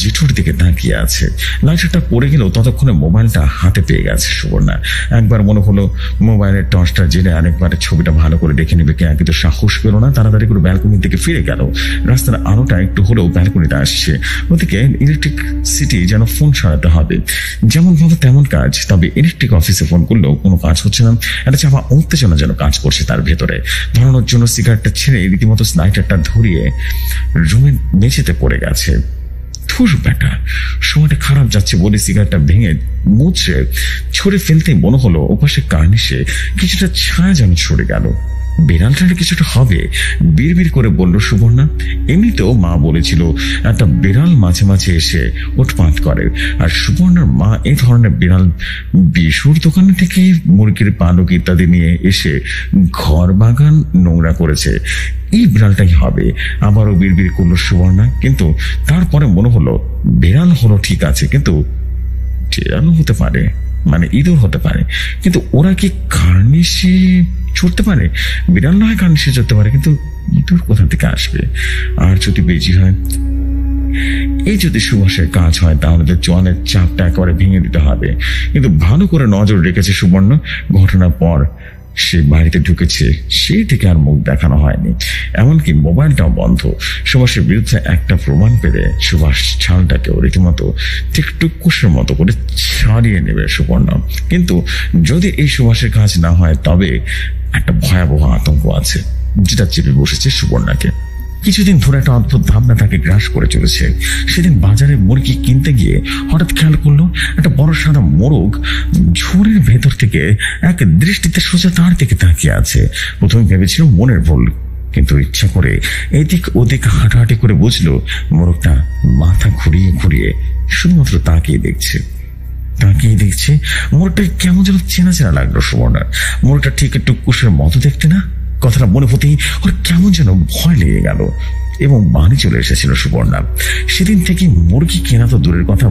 জেঠুর দিকে তাকিয়ে আছে। লাইটারটা পড়ে গেল ততক্ষণে মোবাইলটা হাতে পেয়ে গেছে সুবর্ণা। একবার মনে হলো মোবাইলের টর্চটা জেলে আরেকবার ছবিটা ভালো করে দেখে নেবে, কিন্তু সাহস পেল না। তাড়াতাড়ি করে ব্যালকনির দিকে ফিরে গেল। রাস্তার আলোটা একটু হলেও ব্যালকনিতে আসছে। ওদিকে ইলেকট্রিসিটি যেন ফোন সারাতে হবে, যেমন ভাবে তেমন কাজ। তবে ইলেকট্রিক অফিসে ফোন করলেও কোনো কাজ হচ্ছে না। একটা চাপা উত্তেজনা যেন কাজ করছে তার ভেতরে। ধরানোর জন্য সিগারেটটা ছেড়ে রীতিমতো স্নাইটারটা ধরিয়ে রুমের মেঝেতে পড়ে গেছে। ধুর বেটা, সময়টা খারাপ যাচ্ছে বলে সিগারেটটা ভেঙে মুছে ছড়ে ফেলতেই মনে হলো ওপাশে কার্নিশে কিছুটা ছায়া যেন ছড়ে গেল। বিড়ালটার কিছুটা হবে বিড়বিড় করে বলল সুবর্ণা। এমনিতেও মা বলেছিল একটা বিড়াল মাঝে মাঝে এসে উৎপাত করে, আর সুবর্ণার মা এই ধরনের বিড়াল বিশুর দোকানে থেকে মুরগির পালক ইত্যাদি নিয়ে এসে ঘর বাগান নোংরা করেছে। এই বিড়ালটাই হবে। আবারও বিড়বিড় করলো সুবর্ণা, কিন্তু তারপরে মনে হলো বিড়াল হলো ঠিক আছে, কিন্তু বিড়ালও হতে পারে, মানে ইঁদুর হতে পারে। কিন্তু ওরা কি কার্নিশে চড়তে পারে? বিড়াল নয় কার্নিশে চড়তে পারে, কিন্তু ইঁদুর কোথা থেকে আসবে? আর যদি বেজি হয়, এই যদি সুভাষের কাজ হয় তাহলে তো জোয়ানের চাপটা একেবারে ভেঙে দিতে হবে। কিন্তু ভালো করে নজর রেখেছে সুবর্ণ। ঘটনার পর সে বাড়িতে ঢুকেছে, সেই থেকে আর মুখ দেখানো হয়নি, এমনকি মোবাইলটাও বন্ধ। সুভাষের বিরুদ্ধে একটা প্রমাণ পেলে সুভাষ ছালটাকেও রীতিমতো ঠিক টুকুসের মতো করে ছাড়িয়ে নেবে সুবর্ণ। কিন্তু যদি এই সুভাষের কাজ না হয় তবে একটা ভয়াবহ আতঙ্ক আছে যেটা চেপে বসেছে সুবর্ণাকে। কিছুদিন ধরে একটা অদ্ভুত ভাবনা তাকে গ্রাস করে চলেছে। সেদিন বাজারে মুরগি কিনতে গিয়ে হঠাৎ খেয়াল করলো একটা বড় সাদা মোরগ ঝুড়ির ভেতর থেকে এক দৃষ্টিতে সোজা তার দিকে তাকিয়ে আছে। প্রথমে ভেবেছিল মনের ভুল, কিন্তু ইচ্ছা করে এদিক ওদিক হাঁটাহাঁটি করে বুঝলো মোরগটা মাথা ঘুরিয়ে ঘুরিয়ে শুধুমাত্র তাকিয়ে দেখছে। মোরগটা কেমন যেন চেনা চেনা লাগলো সুবর্ণার। মোরগটা ঠিক একটু কুশের মতো দেখতে না? কথাটা মনে হতেই ওর কেমন যেন ভয় লেগে গেল এবং বাড়ি চলে এসেছিল সুবর্ণা। সেদিন থেকে মুরগি কেনা তো দূরের কথা,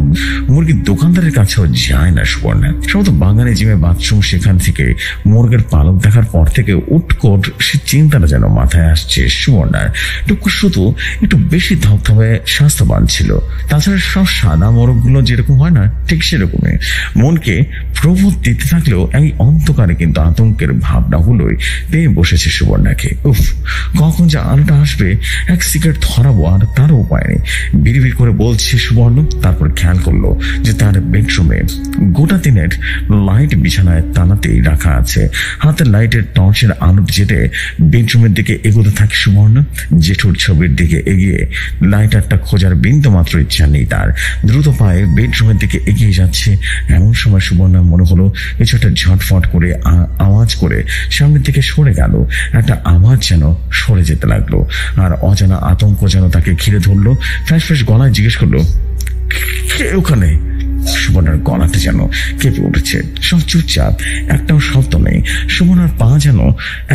মুরগির দোকানদারের কাছেও যায় না সুবর্ণা। সম্ভবত বাগানে জিমে বাথরুম, সেখান থেকে মুরগের পালক দেখার পর থেকে উৎকট সে চিন্তাটা যেন মাথায় আসছে সুবর্ণার। টুকু শুধু একটু বেশি ধবধবে স্বাস্থ্যবান ছিল। তাছাড়া সব সাদা মোরগগুলো যেরকম হয় না, ঠিক সেরকমই মনকে প্রবোধ দিতে থাকলেও এই অন্ধকারে কিন্তু আতঙ্কের ভাবনাগুলোই পেয়ে বসেছে সুবর্ণাকে। উফ, কখন যে আলোটা আসবে, এক সিগারেট ধরাবো, আর তারও উপায় নেই। বিড়বিড় করে বলছে সুবর্ণ। তারপর খেয়াল করলো যে তার বেডরুমে গোটা দিনের লাইট বিছানায় টানাতেই রাখা আছে। হাতের লাইটের টর্চের আলো জেটে বেডরুমের দিকে এগোতে থাকে সুবর্ণ। জেঠুর ছবির দিকে এগিয়ে লাইটারটা খোঁজার বিন্দু মাত্র ইচ্ছা নেই তার। দ্রুত পায়ে বেডরুমের দিকে এগিয়ে যাচ্ছে। এমন সময় সুবর্ণ মনে হলো কিছু একটা ঝটফট করে আওয়াজ করে সামনের দিকে সরে গেল। একটা আওয়াজ যেন সরে যেতে লাগলো, আর অজানা আতঙ্ক যেন তাকে ঘিরে ধরলো। ফ্যাস ফ্যাস গলায় জিজ্ঞেস করলো, কে ওখানে? সুবর্ণার গলাতে যেন কেঁপে উঠেছে। সব চুপচাপ, একটাও শব্দ নেই। সুবর্ণার পা যেন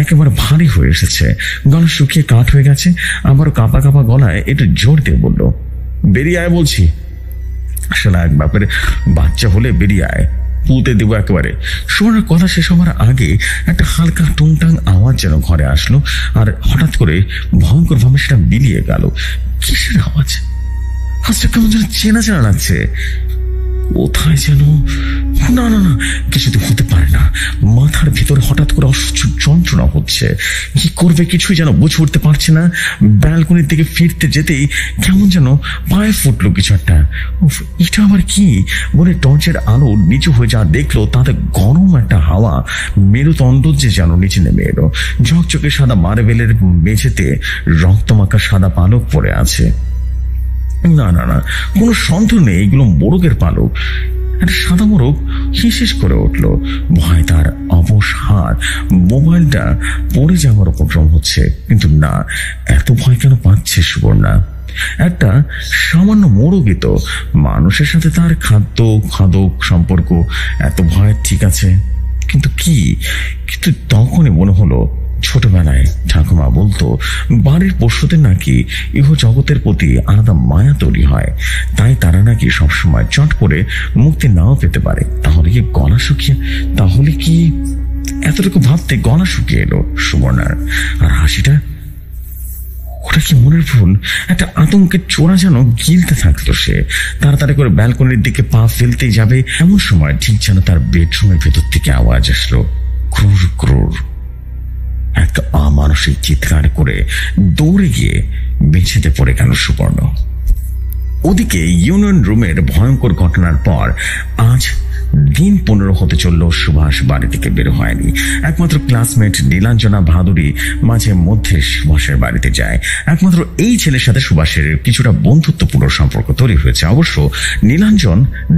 একেবারে ভারী হয়ে এসেছে। গলা শুকিয়ে কাঠ হয়ে গেছে। আবারও কাঁপা কাঁপা গলায় একটু জোর দিয়ে বলল, বেরিয়ে আয় বলছি। আসলে এক বাপের বাচ্চা হলে বেরিয়ে আয়, পুঁতে দেবো একেবারে। সুবর্ণার কথা শেষ হওয়ার আগে একটা হালকা টুংটাং আওয়াজ যেন ঘরে আসলো, আর হঠাৎ করে ভয়ঙ্কর ভাবে সেটা মিলিয়ে গেল। কিসের আওয়াজ? আজটা কেমন যেন চেনা চেনা লাগছে। কোথায় যেন, না না না, কিছুতে হতে পারে না। মাথার ভিতরে হঠাৎ করে অসহ্য যন্ত্রণা হচ্ছে। কি করবে কিছুই যেন বুঝে উঠতে পারছে না। ব্যালকনির দিকে ফিরতে যেতেই কেমন যেন পায়ে ফুটলো কিছু একটা। এটা আবার কি বলে টর্চের আলো নিচু হয়ে যা দেখলো, তাতে গরম একটা হাওয়া মেরুদণ্ড যে যেন নিচে নেমে এলো। ঝকঝকে সাদা মার্বেলের মেঝেতে রক্তমাখা সাদা পালক পড়ে আছে। না না না, কোনো সন্দেহ নেই এগুলো মোরগের পালক। একটা সাদা মোরগ হিসিস করে উঠলো। ভয় তার অবসাদ। মোবাইলটা পড়ে যাওয়ার উপক্রম হচ্ছে, কিন্তু না, এত ভয় কেন পাচ্ছে সুবর্ণা? একটা সামান্য মোড়কই তো, মানুষের সাথে তার খাদ্য খাদক সম্পর্ক এত ভয়, ঠিক আছে, কিন্তু তখনই মনে হলো ছোটবেলায় ঠাকুমা বলতো বাড়ির পশুদের নাকি ইহ জগতের প্রতি আলাদা মায়া তৈরি হয়, তাই তারা নাকি সবসময় চট করে মুক্তি নাও পেতে পারে। তাহলে কি এতটুকু ভাবতে গলা শুকিয়ে এলো সুবর্ণার। আর হাসিটা, ওটা কি মনের ভুল? একটা আতঙ্কের চোরা যেন গিলতে থাকতো সে। তাড়াতাড়ি করে ব্যালকনির দিকে পা ফেলতেই যাবে, এমন সময় ঠিক যেন তার বেডরুমের ভেতর থেকে আওয়াজ আসলো, ক্রুর ক্রুর। একটা অমানসিক চিৎকার করে দৌড়ে গিয়ে বেঁচেতে পড়ে গেল সুবর্ণ। ওদিকে ইউনিয়ন রুমের ভয়ঙ্কর ঘটনার পর আজ দিন 15 হতে চলল সুভাষ বাড়ি থেকে বের হয়নি। একমাত্র ক্লাসমেট নীলাঞ্জনা ভাদুরী মাঝে মধ্যে সুভাষের বাড়িতে যায়। একমাত্র এই ছেলের সাথে সুভাষের কিছুটা বন্ধুত্বপূর্ণ সম্পর্ক তৈরি হয়েছে। অবশ্য নীলাঞ্জন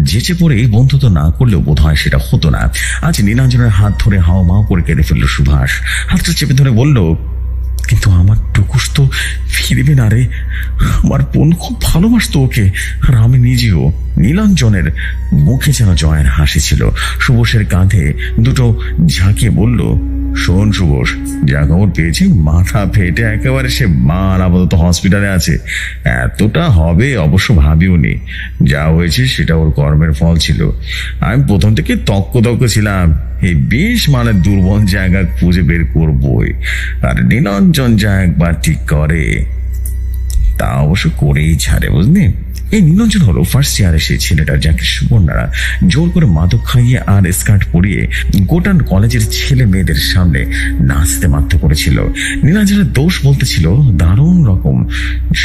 যেচে পড়ে এই বন্ধুত্ব না করলেও বোধ হয় সেটা হতো না। আজ নীলাঞ্জনের হাত ধরে হাও মাও করে কেঁদে ফেলল সুভাষ। হাতটা চেপে ধরে বলল, কিন্তু আমার টুকুস তো ফিরবে না রে, আমার বোন খুব ভালোবাসতো ওকে, আর আমি নিজেও। নীলাঞ্জনের মুখে যেন জয়ের হাসি ছিল। সুবোষের কাঁধে দুটো ঝাঁকিয়ে বলল, শোন সুবোষ, যা খবর পেয়েছি মাথা ফেটে একেবারে সে মার আপাতত হসপিটালে আছে। এতটা হবে অবশ্য ভাবিও নি, যা হয়েছে সেটা ওর কর্মের ফল ছিল। আমি প্রথম থেকে তক্ক ছিলাম এই 20 মানে দুর্বল জায়গা খুঁজে বের করবই, আর নীলাঞ্জন যা একবার ঠিক করে তা অবশ্য করেই ছাড়ে, বুঝলি। এই নীলাঞ্জন হলো ফার্স্ট ইয়ারে সেই ছেলেটা যাকে সুবর্ণারা জোর করে মাদক খাইয়ে আর স্কার্ট পরিয়ে গোটান কলেজের ছেলে মেয়েদের সামনে নাচতে মারতে করেছিল। নীলাঞ্জনের দোষ বলতেছিল দারুণ রকম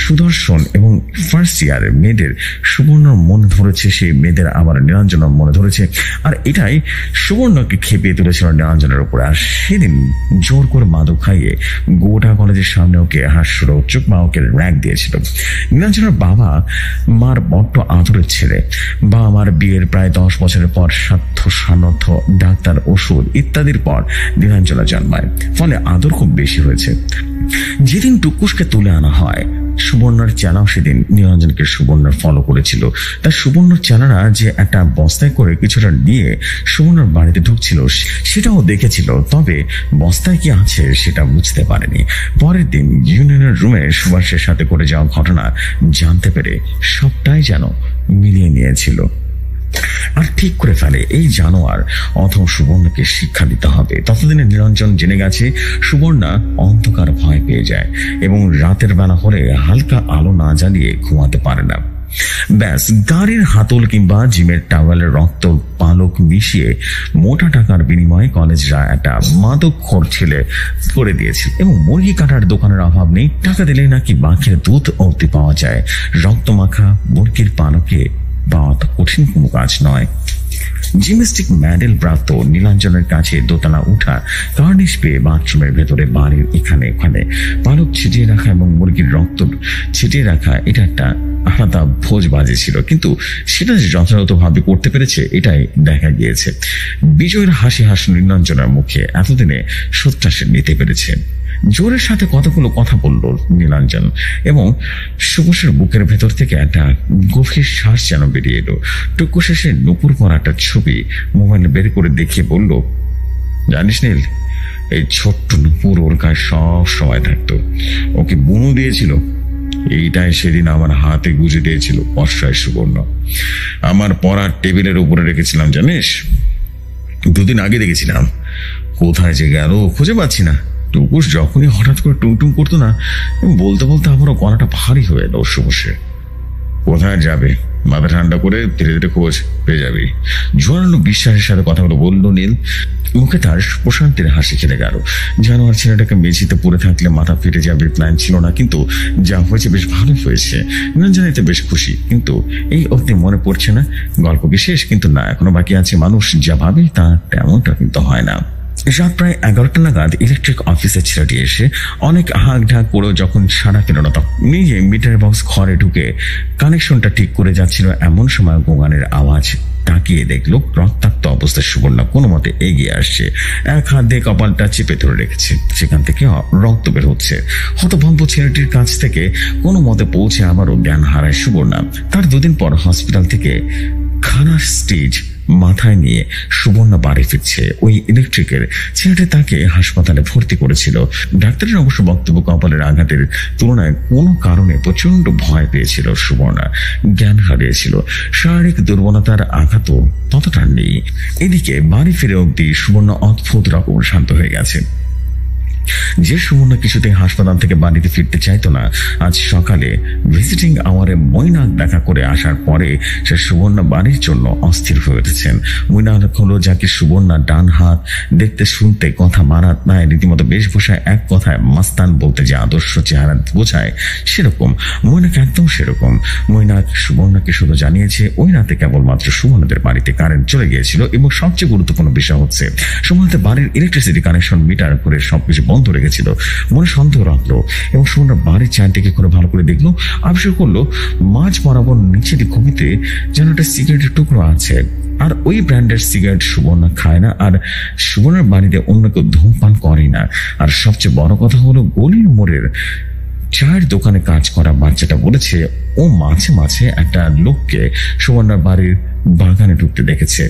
সুদর্শন এবং ফার্স্ট ইয়ারে মেয়েদের সুবর্ণর মনে ধরেছে, সেই মেয়েদের আবার নীলাঞ্জনের মনে ধরেছে, আর এটাই সুবর্ণকে খেপিয়ে তুলেছিল নীলাঞ্জনের উপরে। আর সেদিন জোর করে মাদক খাইয়ে গোটা কলেজের সামনে ওকে হাস্যরৌচক মা ওকে র্যাঙ্ক দিয়েছিল। নীলাঞ্জনের বাবা মার বড্ড আদরের ছেলে। বাবা মার বিয়ের প্রায় 10 বছরের পর স্বার্থ সামর্থ্য, ডাক্তার, ওষুধ ইত্যাদির পর নীলাঞ্জনা জন্মায়, ফলে আদর খুব বেশি হয়েছে। যেদিন টুকুসকে তুলে আনা হয়, সুবর্ণর চেনাও সেদিন নীলাঞ্জনকে সুবর্ণর ফলো করেছিল। তার সুবর্ণর চেনারা যে একটা বস্তায় করে কিছুটা নিয়ে সুবর্ণর বাড়িতে ঢুকছিল সেটাও দেখেছিল, তবে বস্তায় কি আছে সেটা বুঝতে পারেনি। পরের দিন ইউনিয়নের রুমে সুভাষের সাথে করে যাওয়া ঘটনা জানতে পেরে সবটাই যেন মিলিয়ে নিয়েছিল, আর ঠিক করে ফেলে এই জানোয়ার অথবা সুবর্ণকে শিক্ষা দিতে হবে। ততদিনে নীলাঞ্জন জেনে গেছে সুবর্ণা অন্ধকার ভয় পেয়ে যায় এবং রাতের বেলা হলে হালকা আলো না জ্বালিয়ে ঘুমাতে পারে না। ব্যাস, গাড়ির হাতল কিংবা জিমের টাওয়েলের রক্ত পালক মিশিয়ে মোটা টাকার বিনিময়ে কলেজরা একটা মাদকখোর ছেলে করে দিয়েছিল এবং মুরগি কাটার দোকানের অভাব নেই। টাকা দিলেই নাকি বাঘের দুধ অবধি পাওয়া যায়। রক্ত মাখা মুরগির পালকে পাওয়া তো কঠিন কোনো কাজ নয়। জিমন্যাস্টিক মেডেল প্রাপ্ত নীলাঞ্জনের কাছে দোতলা উঠা কার্নিশ পেয়ে বাথরুমের ভেতরে বাড়ির এখানে ওখানে পালক ছিটিয়ে রাখা এবং মুরগির রক্ত ছিটিয়ে রাখা, এটা একটা আলাদা ভোজ বাজে ছিল, কিন্তু সেটা যথাযথভাবে করতে পেরেছে এটাই দেখা গিয়েছে। বিজয়ের হাসি নীলাঞ্জনের মুখে এতদিনে সত্যটা সে নিতে পেরেছে। জোরের সাথে কতগুলো কথা বলল নীলাঞ্জন এবং সুবোষের বুকের ভেতর থেকে একটা গভীর শ্বাস যেন বেরিয়ে এলো। টুকু শেষে নুপুর পরা একটা ছবি মোবাইলে বের করে দেখিয়ে বলল, জানিস নীল, এই ছোট্ট নুপুর ওর গায়ে সব সময় থাকতো, ওকে বুনু দিয়েছিল। এইটাই সেদিন আমার হাতে গুজে দিয়েছিল বর্ষায় সুবর্ণ। আমার পড়ার টেবিলের উপরে রেখেছিলাম, জানিস, 2 দিন আগে দেখেছিলাম। কোথায় যে গেল খুঁজে পাচ্ছি না। টুকুস যখনই হঠাৎ করে টুংটুং করতো না, বলতে বলতে আমারও গলাটা ভারী হয়ে এলো। বসে কোথায় যাবে, মাথা ঠান্ডা করে ধীরে ধীরে খোঁজ পেয়ে যাবি। জোরালো বিশ্বাসের সাথে কথাগুলো বললো নীল। মুখে তার প্রশান্তির হাসি খেলে গেল। জানোয়ার ছেলেটাকে মেঝেতে পড়ে থাকলে মাথা ফেটে যাবে প্ল্যান ছিল না, কিন্তু যা হয়েছে বেশ ভালো হয়েছে। নীলাঞ্জন এতে বেশ খুশি, কিন্তু এই অবধি মনে পড়ছে না গল্প কি শেষ, কিন্তু না, এখনো বাকি আছে। মানুষ যা ভাবে তা তেমনটা কিন্তু হয় না। রাত প্রায় 11টা নাগাদ ইলেকট্রিক অফিসের ছেলেটি এসে অনেক হাঁক ঢাক করেও যখন সাড়া পেল না, তখন নিজে মিটার বক্স ঘরে ঢুকে কানেকশনটা ঠিক করে যাচ্ছিল। এমন সময় গোগানের আওয়াজ তাকিয়ে দেখলো রক্তাক্ত রক্তাক্ত অবস্থায় সুবর্ণা কোনো মতে এগিয়ে আসছে, এক হাত দিয়ে কপালটা চেপে ধরে রেখেছে। সেখান থেকে রক্ত বের হচ্ছে। হতভম্ব ছেলেটির কাছ থেকে কোনো মতে পৌঁছে আবারও জ্ঞান হারায় সুবর্ণা। তার দুদিন পর হসপিটাল থেকে খানার স্টেজ মাথায় নিয়ে সুবর্ণা বাড়ি ফিরছে। ওই ইলেকট্রিকের ছেলেটি তাকে হাসপাতালে ভর্তি করেছিল। ডাক্তারের অবশ্য বক্তব্য, কপালের আঘাতের তুলনায় কোনো কারণে প্রচন্ড ভয় পেয়েছিল সুবর্ণা, জ্ঞান হারিয়েছিল। শারীরিক দুর্বলতার আঘাতও ততটা নেই। এদিকে বাড়ি ফিরে অবধি সুবর্ণা অদ্ভুত রকম শান্ত হয়ে গেছে। যে সুবর্ণা কিছুতেই হাসপাতাল থেকে বাড়িতে ফিরতে চাইতো না, আজ সকালে ভিজিটিং আওয়ারে মৈনাক দেখা করে আসার পরে সে সুবর্ণা বাড়ির জন্য অস্থির হয়ে উঠেছেন। মৈনাক হলো যাকে সুবর্ণা ডান হাত, দেখতে শুনতে কথা মারাত্মায় রীতিমতো বেশভূষায়, এক কথায় মাস্তান বলতে যে আদর্শ চেহারা বোঝায় সেরকম মৈনাক, একদম সেরকম। মৈনাক সুবর্ণাকে শুধু জানিয়েছে ওই রাতে কেবলমাত্র সুবর্ণাদের বাড়িতে কারেন্ট চলে গিয়েছিল এবং সবচেয়ে গুরুত্বপূর্ণ বিষয় হচ্ছে সুবর্ণাদের বাড়ির ইলেকট্রিসিটি কানেকশন মিটার করে সবকিছু বন্ধ রেখেছিল। মনে সন্দেহ রাখলো এবং সুবর্ণার বাড়ির চারদিকে করে ভালো করে দেখলো। আবিষ্কার করলো মাঝ বরাবর নিচের খুবিতে যেন একটা সিগারেটের টুকরো আছে। আর ওই ব্র্যান্ডের সিগারেট সুবর্ণা খায় না, আর সুবর্ণার বাড়িতে অন্য কেউ ধূমপান করে না। আর সবচেয়ে বড় কথা হলো গলির মোড়ের চায়ের দোকানে কাজ করা বাচ্চাটা বলেছে ও মাঝে মাঝে একটা লোককে সুবর্ণার বাড়ির বাগানে ঢুকতে দেখেছে,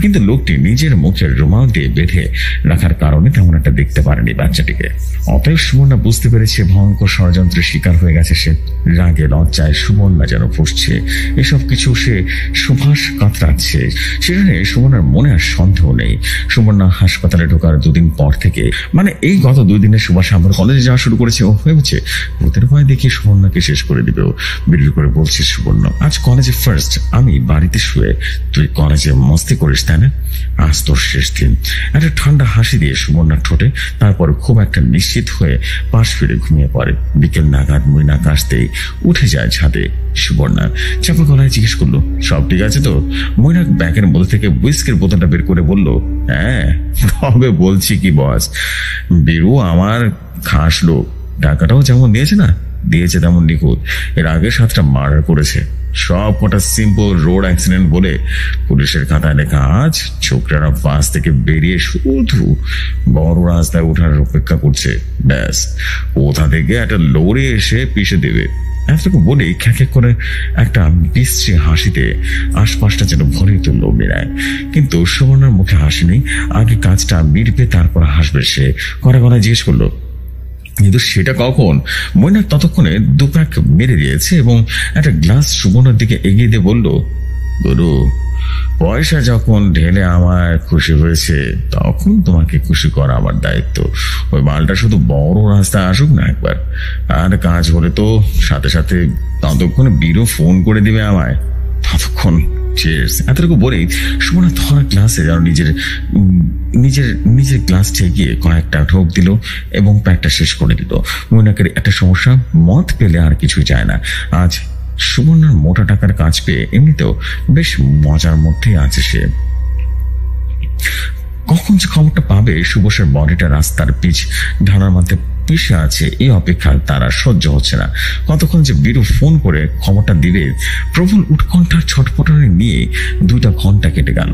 কিন্তু লোকটি নিজের মুখের রুমাল দিয়ে বেঁধে রাখার কারণে তেমন একটা দেখতে পারেনি বাচ্চাটিকে। অতএব সুবর্ণা বুঝতে পেরেছে ভয়ঙ্কর ষড়যন্ত্রের শিকার হয়ে গেছে সে। রাগে লজ্জায় সুবর্ণা যেন ফুসছে। এসব কিছু সে সুভাষ কাতরাচ্ছে। সেখানে সুবর্ণার মনে আর সন্দেহ নেই। সুবর্ণা হাসপাতালে ঢোকার দুদিন পর থেকে, মানে এই গত 2 দিনে সুভাষ আবার কলেজে যাওয়া শুরু করেছে। ও ভেবেছে ভূতের ভয় দেখিয়ে সুবর্ণাকে শেষ করে দিবে। বিড়বিড় করে বলছে সুবর্ণ, আজ কলেজে ফার্স্ট, আমি বাড়িতে শুয়ে, তুই কলেজে মস্তি করিস তাই না? আজ তোর শেষ দিন। একটা ঠান্ডা হাসি দিয়ে সুবর্ণার ঠোঁটে, তারপর খুব একটা নিশ্চিত হয়ে পাশ ফিরে ঘুমিয়ে পড়ে। বিকেল নাগাদ মৈনাক আসতেই উঠে যায় ছাদে। সুবর্ণা চাপা গলায় জিজ্ঞেস করলো, সব ঠিক আছে তো? মৈনাক ব্যাগের মধ্যে থেকে হুইস্কির বোতলটা বের করে বলল, হ্যাঁ তবে বলছি কি বস, বীরু আমার খাস লোক, টাকাটাও যেমন দিয়েছে তেমন নিখুঁত। এর আগে 7টা মার্ডার করেছে, সব কটা সিম্পল রোড অ্যাক্সিডেন্ট বলে পুলিশের খাতায় লেখা। আজ ছোকরারা বাস থেকে বেরিয়ে শুধু বড় রাস্তায় ওঠার অপেক্ষা করছে, ব্যাস কোথা থেকে একটা লরি এসে পিষে দেবে। এতটুকু বলেই খ্যাঁক করে একটা বিশ্রী হাসিতে আশপাশটা যেন ভরে তুলল মিরায়। কিন্তু সুবর্ণার মুখে হাসি নেই। আগে কাজটা মিটবে তারপর হাসবে সে। কড়া গলায় জিজ্ঞেস করলো, কিন্তু সেটা কখন? মৈনাক ততক্ষণে 2 প্যাক মেরে দিয়েছে এবং একটা গ্লাস সুবর্ণার দিকে এগিয়ে দিয়ে বলল, গুরু, পয়সা যখন ঢেলে আমার খুশি হয়েছে তখন তোমাকে খুশি করা আমার দায়িত্ব। ওই মালটা শুধু বড় রাস্তায় আসুক না একবার, আর কাজ হলে তো সাথে সাথে ততক্ষণে বীরও ফোন করে দিবে আমায়। ততক্ষণ চিয়ার্স। এতটুকু বলেই সুবর্ণা ধরা গ্লাসে যেন নিজের গ্লাস ঠেকিয়ে কয়েকটা ঢোক দিল এবং প্যাকটা শেষ করে দিল। মৈনাকের একটা সমস্যা, মদ পেলে আর কিছুই যায় না। আজ সুবর্ণার মোটা টাকার কাজ পেয়ে এমনিতেও বেশ মজার মধ্যেই আছে সে। কখন যে খবরটা পাবে সুবসের বডিটা রাস্তার পিচ ঢালার মধ্যে পিষে আছে, এই অপেক্ষা তারা সহ্য হচ্ছে না। কতক্ষণ যে বীরু ফোন করে খবরটা দিবে, প্রবল উৎকণ্ঠার ছটফটানি নিয়ে 2টা ঘন্টা কেটে গেল।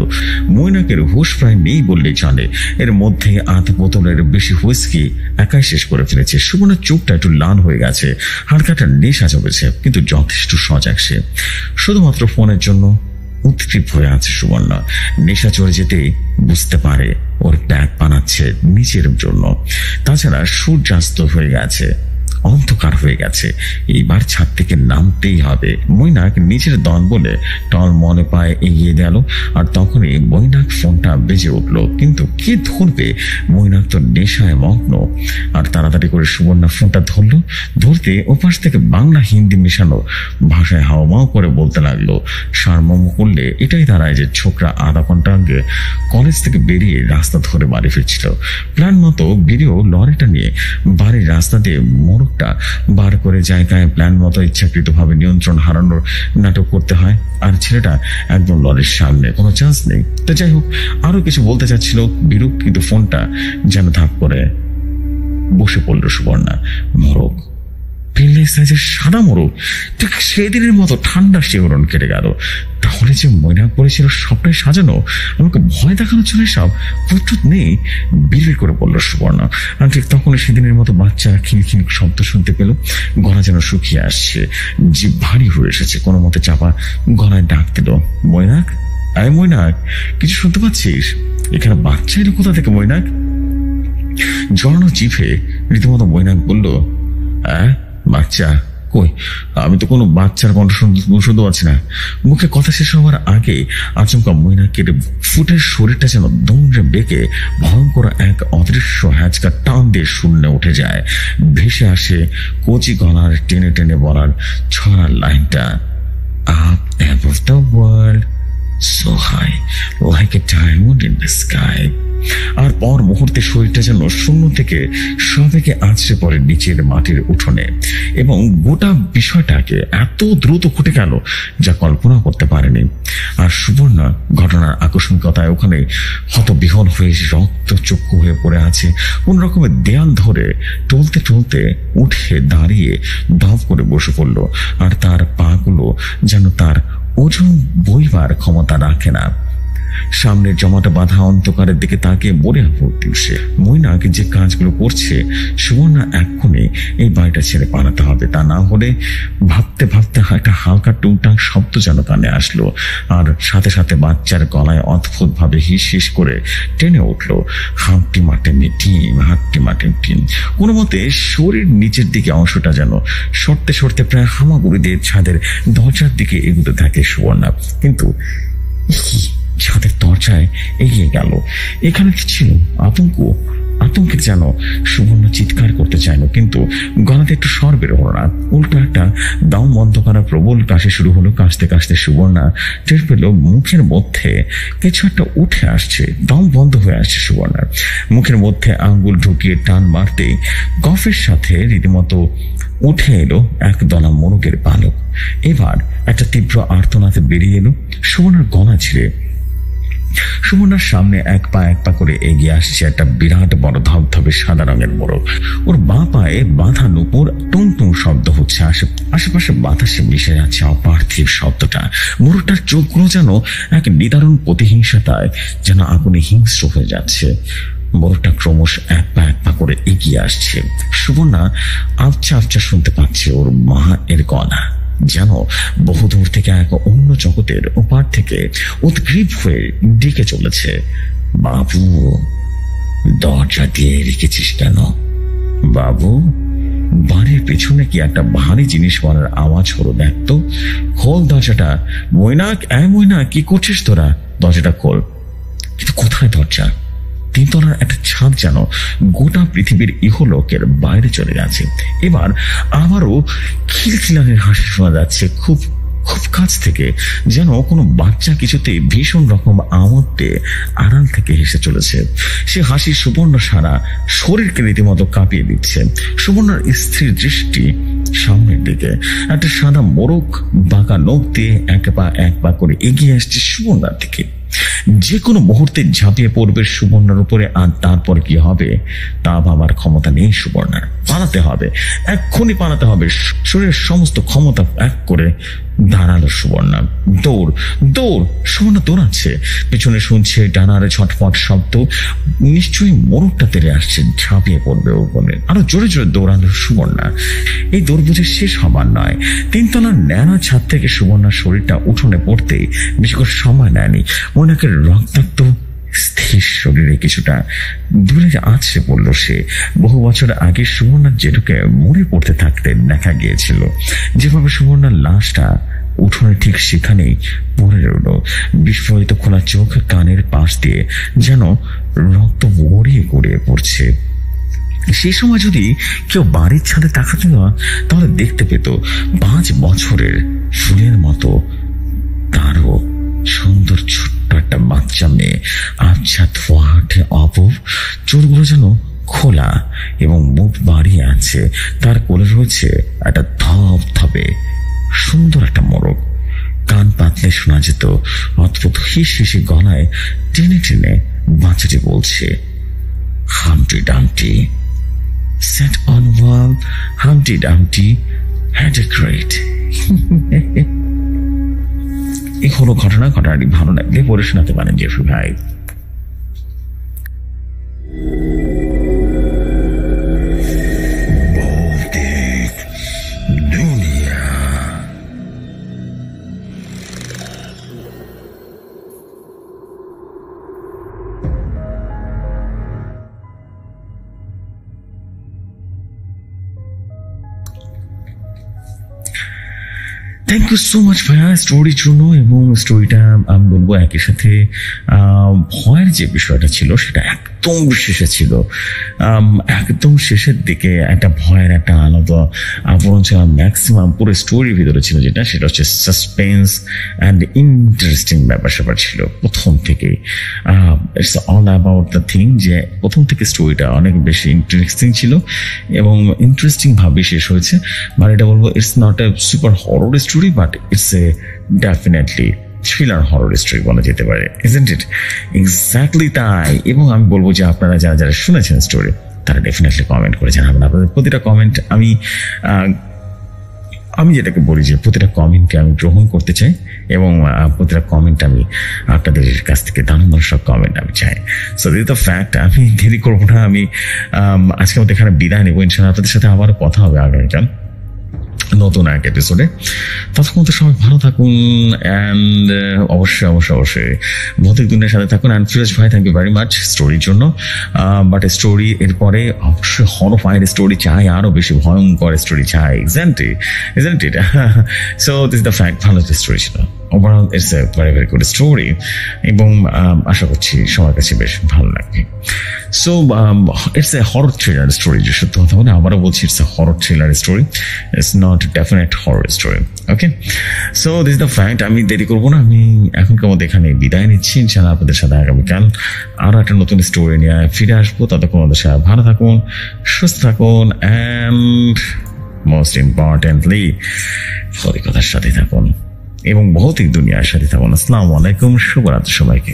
মৈনাকের হুঁশ প্রায় নেই বললেই চলে। এর মধ্যে 1/2 বোতলের বেশি হুইস্কি একাই শেষ করে ফেলেছে। সুবর্ণার চোখটা একটু লাল হয়ে গেছে, হালকাটা নেশা জমেছে, কিন্তু যথেষ্ট সজাগ সে। শুধুমাত্র ফোনের জন্য উদ্গ্রীব হয়ে আছে সুবর্ণা। নেশা চড়ে যেতে বুঝতে পারে ওর ব্যাগ বানাচ্ছে নিজের জন্য। তাছাড়া সূর্যাস্ত হয়ে গেছে, অন্ধকার হয়ে গেছে, এইবার ছাদ থেকে নামতেই হবে। মৈনাক নিজের দল বলে টল মনে পায়ে এগিয়ে গেল, আর তখনই মৈনাক ফোনটা বেজে উঠল। কিন্তু কে ধরবে? মৈনাক তো নেশায় মগ্ন। আর তাড়াতাড়ি করে সুবর্ণা ফোনটা ধরলো। ধরতে ওপাশ থেকে বাংলা হিন্দি মেশানো ভাষায় হাওমাও করে বলতে লাগলো। সারমর্ম করলে এটাই দাঁড়ায় যে ছোকরা 1/2 ঘন্টা আগে কলেজ থেকে বেরিয়ে রাস্তা ধরে বাড়ি ফিরছিল। প্ল্যান মতো বেরিয়েও লরিটা নিয়ে বাড়ির রাস্তা দিয়ে মোড়কটা বার করে জায়গায় প্ল্যান মতো ইচ্ছাকৃতভাবে নিয়ন্ত্রণ হারানোর নাটক করতে হয়। আর ছেলেটা একদম লরির সামনে, কোনো চান্স নেই। তো যাই হোক, আরো কিছু বলতে চাচ্ছিল বিরূপ, কিন্তু ফোনটা যেন ধাপ করে বসে পড়ল সুবর্ণা। মোড়ক, পেনলেস সাইজের সাদা মোড়ক, ঠিক সেদিনের মতো ঠান্ডা শিহরণ কেটে গেল। তাহলে যে ময়নাক বলেছিল সবটাই সাজানো, আমাকে ভয় দেখানোর জন্য সব প্রস্তুত নেই, বিড়বিড় করে বলল সুবর্ণা। আর ঠিক তখনই সেদিনের মতো বাচ্চারা খিলখিল শব্দ শুনতে পেল। গলা যেন শুকিয়ে আসছে, জিভ ভারী হয়ে এসেছে। কোনো মতে চাপা গলায় ডাক দিল, ময়নাক, আয় ময়নাক, কিছু শুনতে পাচ্ছিস? এখানে বাচ্চা এলো কোথা থেকে ময়নাক? জড়ানো জিভে রীতিমতো ময়নাক বলল, হ্যাঁ বাচ্চা কই? আমি তো কোনো বাচ্চার কণ্ঠ শুনতে পাচ্ছি না। মুখে কথা শেষ হওয়ার আগে আচমকা ময়নাকের ফুটের শরীরটা যেন দৌড়ে বেঁকে ভয়ঙ্কর এক অদৃশ্য হ্যাচকা টান দিয়ে শূন্যে উঠে যায়। ভেসে আসে কচি গলার টেনে টেনে বলার ছড়ার লাইনটা, up above the world, so high, like a diamond in the sky. আর পর মুহূর্তে শরীরটা যেন শূন্য থেকে সবেগে আছড়ে পড়ে নিচের মাটির উঠোনে, এবং গোটা বিষয়টাকে এত দ্রুত ঘটে গেল যা কল্পনা করতে পারেনি। আর সুবর্ণা ঘটনার আকস্মিকতায় ওখানে হতবিহল হয়ে রক্ত চক্ষু হয়ে পড়ে আছে। কোন রকমের দেয়াল ধরে টলতে টলতে উঠে দাঁড়িয়ে ধপ করে বসে পড়ল। আর তার পাগুলো যেন তার ওজন বইবার ক্ষমতা রাখে না। সামনের জমাটা বাঁধা অন্ধকারের দিকে তাকিয়ে মনে পড়তে সে ময়নাক যে কাজগুলো করছে, সুবর্ণা এক্ষুনি এই বাড়িটা ছেড়ে পালাতে হবে। তা না হলে ভাবতে ভাবতে একটা হালকা টুংটাং শব্দ যেন কানে আসলো, আর সাথে সাথে বাচ্চার গলায় অদ্ভুত ভাবে হিস হিস করে টেনে উঠলো, হাঁটি মাটে টিম, হাঁটি মাটে টিম। কোনো মতে শরীর নিচের দিকে অংশটা যেন সরতে সরতে প্রায় হামাগুড়ি দিয়ে ছাদের দরজার দিকে এগুতে থাকে সুবর্ণা। কিন্তু ছাদের দরজায় এগিয়ে গেল। এখানে কি ছিল? আতঙ্কে যেন সুবর্ণ চিৎকার করতে চাইল, কিন্তু গলাতে একটু স্বর বের হলো না। উল্টো একটা দম বন্ধ করা প্রবল কাশি শুরু হলো। কাশতে কাশতে সুবর্ণা টের পেল মুখের মধ্যে কিছু একটা উঠে আসছে। দম বন্ধ হয়ে আসছে সুবর্ণার। মুখের মধ্যে আঙ্গুল ঢুকিয়ে টান মারতেই কফের সাথে রীতিমতো উঠে এলো এক দলা মোরগের পালক। এবার একটা তীব্র আর্তনাদে বেরিয়ে এলো সুবর্ণার গলা ছিঁড়ে। সুবর্ণার সামনে এক পা করে এগিয়ে আসছে একটা বিরাট বড় ধবধবে সাদা রঙের মোরগ। ওর বাঁ পায়ে বাঁধা নুপুর টুং টুং শব্দ হচ্ছে। আশেপাশে বাতাসে মিশে যাচ্ছে অপার্থিব শব্দটা। মোরগটার চোখগুলো যেন এক নিদারুণ প্রতিহিংসাতায় যেন আগুনে হিংস্র হয়ে যাচ্ছে। মোরগটা ক্রমশ এক পা করে এগিয়ে আসছে। সুবর্ণা আবছা শুনতে পাচ্ছে ওর মা এর গলা, যেন বহুদূর থেকে এক অন্য জগতের ওপার থেকে উদ্গ্রীব হয়ে ডেকে চলেছে, বাবু দরজা দিয়ে রেখেছিস কেন? বাবু, বাড়ির পেছনে কি একটা ভারী জিনিস বলার আওয়াজ হলো, দেখ তো, খোল দরজাটা। ময়নাক, ময়নাক, কি করছিস তোরা? দরজাটা খোল। কিন্তু কোথায় দরজা? তিনতলার একটা ছাদ যেন গোটা পৃথিবীর ইহলোকের বাইরে চলে গেছে। এবার আবারও খিলখিলানের হাসি শোনা যাচ্ছে খুব খুব কাছ থেকে, যেন কোনো বাচ্চা কিছুতে ভীষণ রকম আমোদে আড়াল থেকে হেসে চলেছে। সে হাসি সুবর্ণ সারা শরীরকে রীতিমতো কাঁপিয়ে দিচ্ছে। সুবর্ণার স্থির দৃষ্টি সামনের দিকে। একটা সাদা মোরগ বাঁকা নখ দিয়ে এক পা করে এগিয়ে আসছে সুবর্ণার দিকে। যে কোনো মুহূর্তে ঝাঁপিয়ে পড়বে সুবর্ণার উপরে। আর তারপর কি হবে তা ভাবার ক্ষমতা নেই সুবর্ণার। পালাতে হবে, এক্ষুনি পালাতে হবে। শরীরের সমস্ত ক্ষমতা এক করে দাঁড়ালো সুবর্ণা। দৌড়। সুবর্ণা দৌড়াচ্ছে। পেছনে শুনছে ডানারে ছটফট শব্দ। নিশ্চয়ই মোরগটা তেড়ে আসছে, ঝাঁপিয়ে পড়বে ওর উপরে। আরো জোরে জোরে দৌড়ালো সুবর্ণা। এই দৌড় বুঝে শেষ হবার নয়। তিনতলার ন্যাড়া ছাদ থেকে সুবর্ণার শরীরটা উঠোনে পড়তেই বেশিক্ষণ সময় নেয়নি। ময়নাকের রক্তাক্ত স্থির শরীরে কিছুটা দূরে আছড়ে পড়ল সে। বহু বছর আগে সুবর্ণার জেঠুকে মরে পড়তে থাকতে দেখা গিয়েছিল। যেভাবে সুবর্ণার লাশটা উঠোনে ঠিক সেখানেই পড়ে রইল, বিস্ফোরিত খোলা চোখ, কানের পাশ দিয়ে যেন রক্ত গড়িয়ে পড়ছে। সেই সময় যদি কেউ বাড়ির ছাদে তাকাতো না, তাহলে দেখতে পেত 5 বছরের ফুলের মতো তারও সুন্দর ছোট্ট একটা বাচ্চা মেয়ে, আবছা ধোয়াটে অপূর্ব, চোরগুলো যেন খোলা এবং মুখ বাড়িয়ে আছে। তার কোলে রয়েছে একটা ধপধপে সুন্দর একটা মোরগ। কান পাতলে শোনা যেত অদ্ভুত হিসি গলায় টেনে টেনে বাচ্চাটি বলছে, হামটি ডামটি sat on wall, Humpty Dumpty had a great এই হলো ঘটনা। ঘটনাটি ভালো লাগলে পড়ে শোনাতে পারেন জেফরি ভাই। থ্যাংক ইউ সো মাচ ভাইয়া স্টোরির জন্য। এবং স্টোরিটা আমি বলবো একই সাথে ভয়ের যে বিষয়টা ছিল সেটা একদম শেষে ছিল, একদম শেষের দিকে একটা ভয়ের একটা আলাদা আবরণ ছিল। ম্যাক্সিমাম পুরো স্টোরির ভিতরে ছিল যেটা, সেটা হচ্ছে সাসপেন্স অ্যান্ড ইন্টারেস্টিং ব্যাপার স্যাপার ছিল প্রথম থেকেই। It's all about the thing যে প্রথম থেকে স্টোরিটা অনেক বেশি ইন্টারেস্টিং ছিল এবং ইন্টারেস্টিং ভাবে শেষ হয়েছে। মানে এটা বলবো it's not a super horror story, but it's a definitely thriller horror story বলা যেতে পারে, ইজন্ট ইট? এক্স্যাক্টলি তাই। এবং আমি বলবো যে আপনারা যারা যারা শুনেছেন স্টোরি তারা ডেফিনেটলি কমেন্ট করে জানাবেন। আপনাদের প্রতিটা কমেন্ট আমি যেটাকে বলি যে প্রতিটা কমেন্টকে আমি গ্রহণ করতে চাই এবং প্রতিটা কমেন্ট আমি আপনাদের কাছ থেকে দানদর্শক কমেন্ট আমি চাই। So this the fact. আমি দেরি করবো না, আমি আজকে আমাদের এখানে বিদায় নেবো। ইনশাআল্লাহ আপনাদের সাথে আবারও কথা হবে আগামীকাল নতুন এক এপিসোডে। ততক্ষণ তো সবাই ভালো থাকুন অ্যান্ড অবশ্যই অবশ্যই অবশ্যই ভৌতিক দুনিয়ার সাথে থাকুন। অ্যান্ড ফিরোজ ভাই থ্যাংক ইউ ভেরি মাচ স্টোরির জন্য। বাট স্টোরি এরপরে অবশ্যই হরফায়ার স্টোরি চাই, আরও বেশি ভয়ঙ্কর স্টোরি চাই, isn't it? So this the fact. ভালো স্টোরি ছিল overall, it's a very very good story এবং আশা করছি সবার কাছে বেশ ভালো লাগবে। So it's a horror thriller story, যে সত্য কথা বলে আবারও বলছি, it's a horror thriller story, it's not definite horror story. Okay, so this the fact. আমি দেরি করবো না, আমি এখনকার মধ্যে এখানে বিদায় নিচ্ছি। ইনশাআল্লাহ আপনাদের সাথে আগামীকাল আরও একটা নতুন স্টোরি নিয়ে ফিরে আসবো। ততক্ষণ আমাদের সাথে ভালো থাকুন, সুস্থ থাকুন অ্যান্ড মোস্ট ইম্পর্টেন্টলি ভৌতিকতার সাথে থাকুন এবং ভৌতিক দুনিয়ার সাথে থাকুন। আসসালামু আলাইকুম, শুভরাত্রি সবাইকে।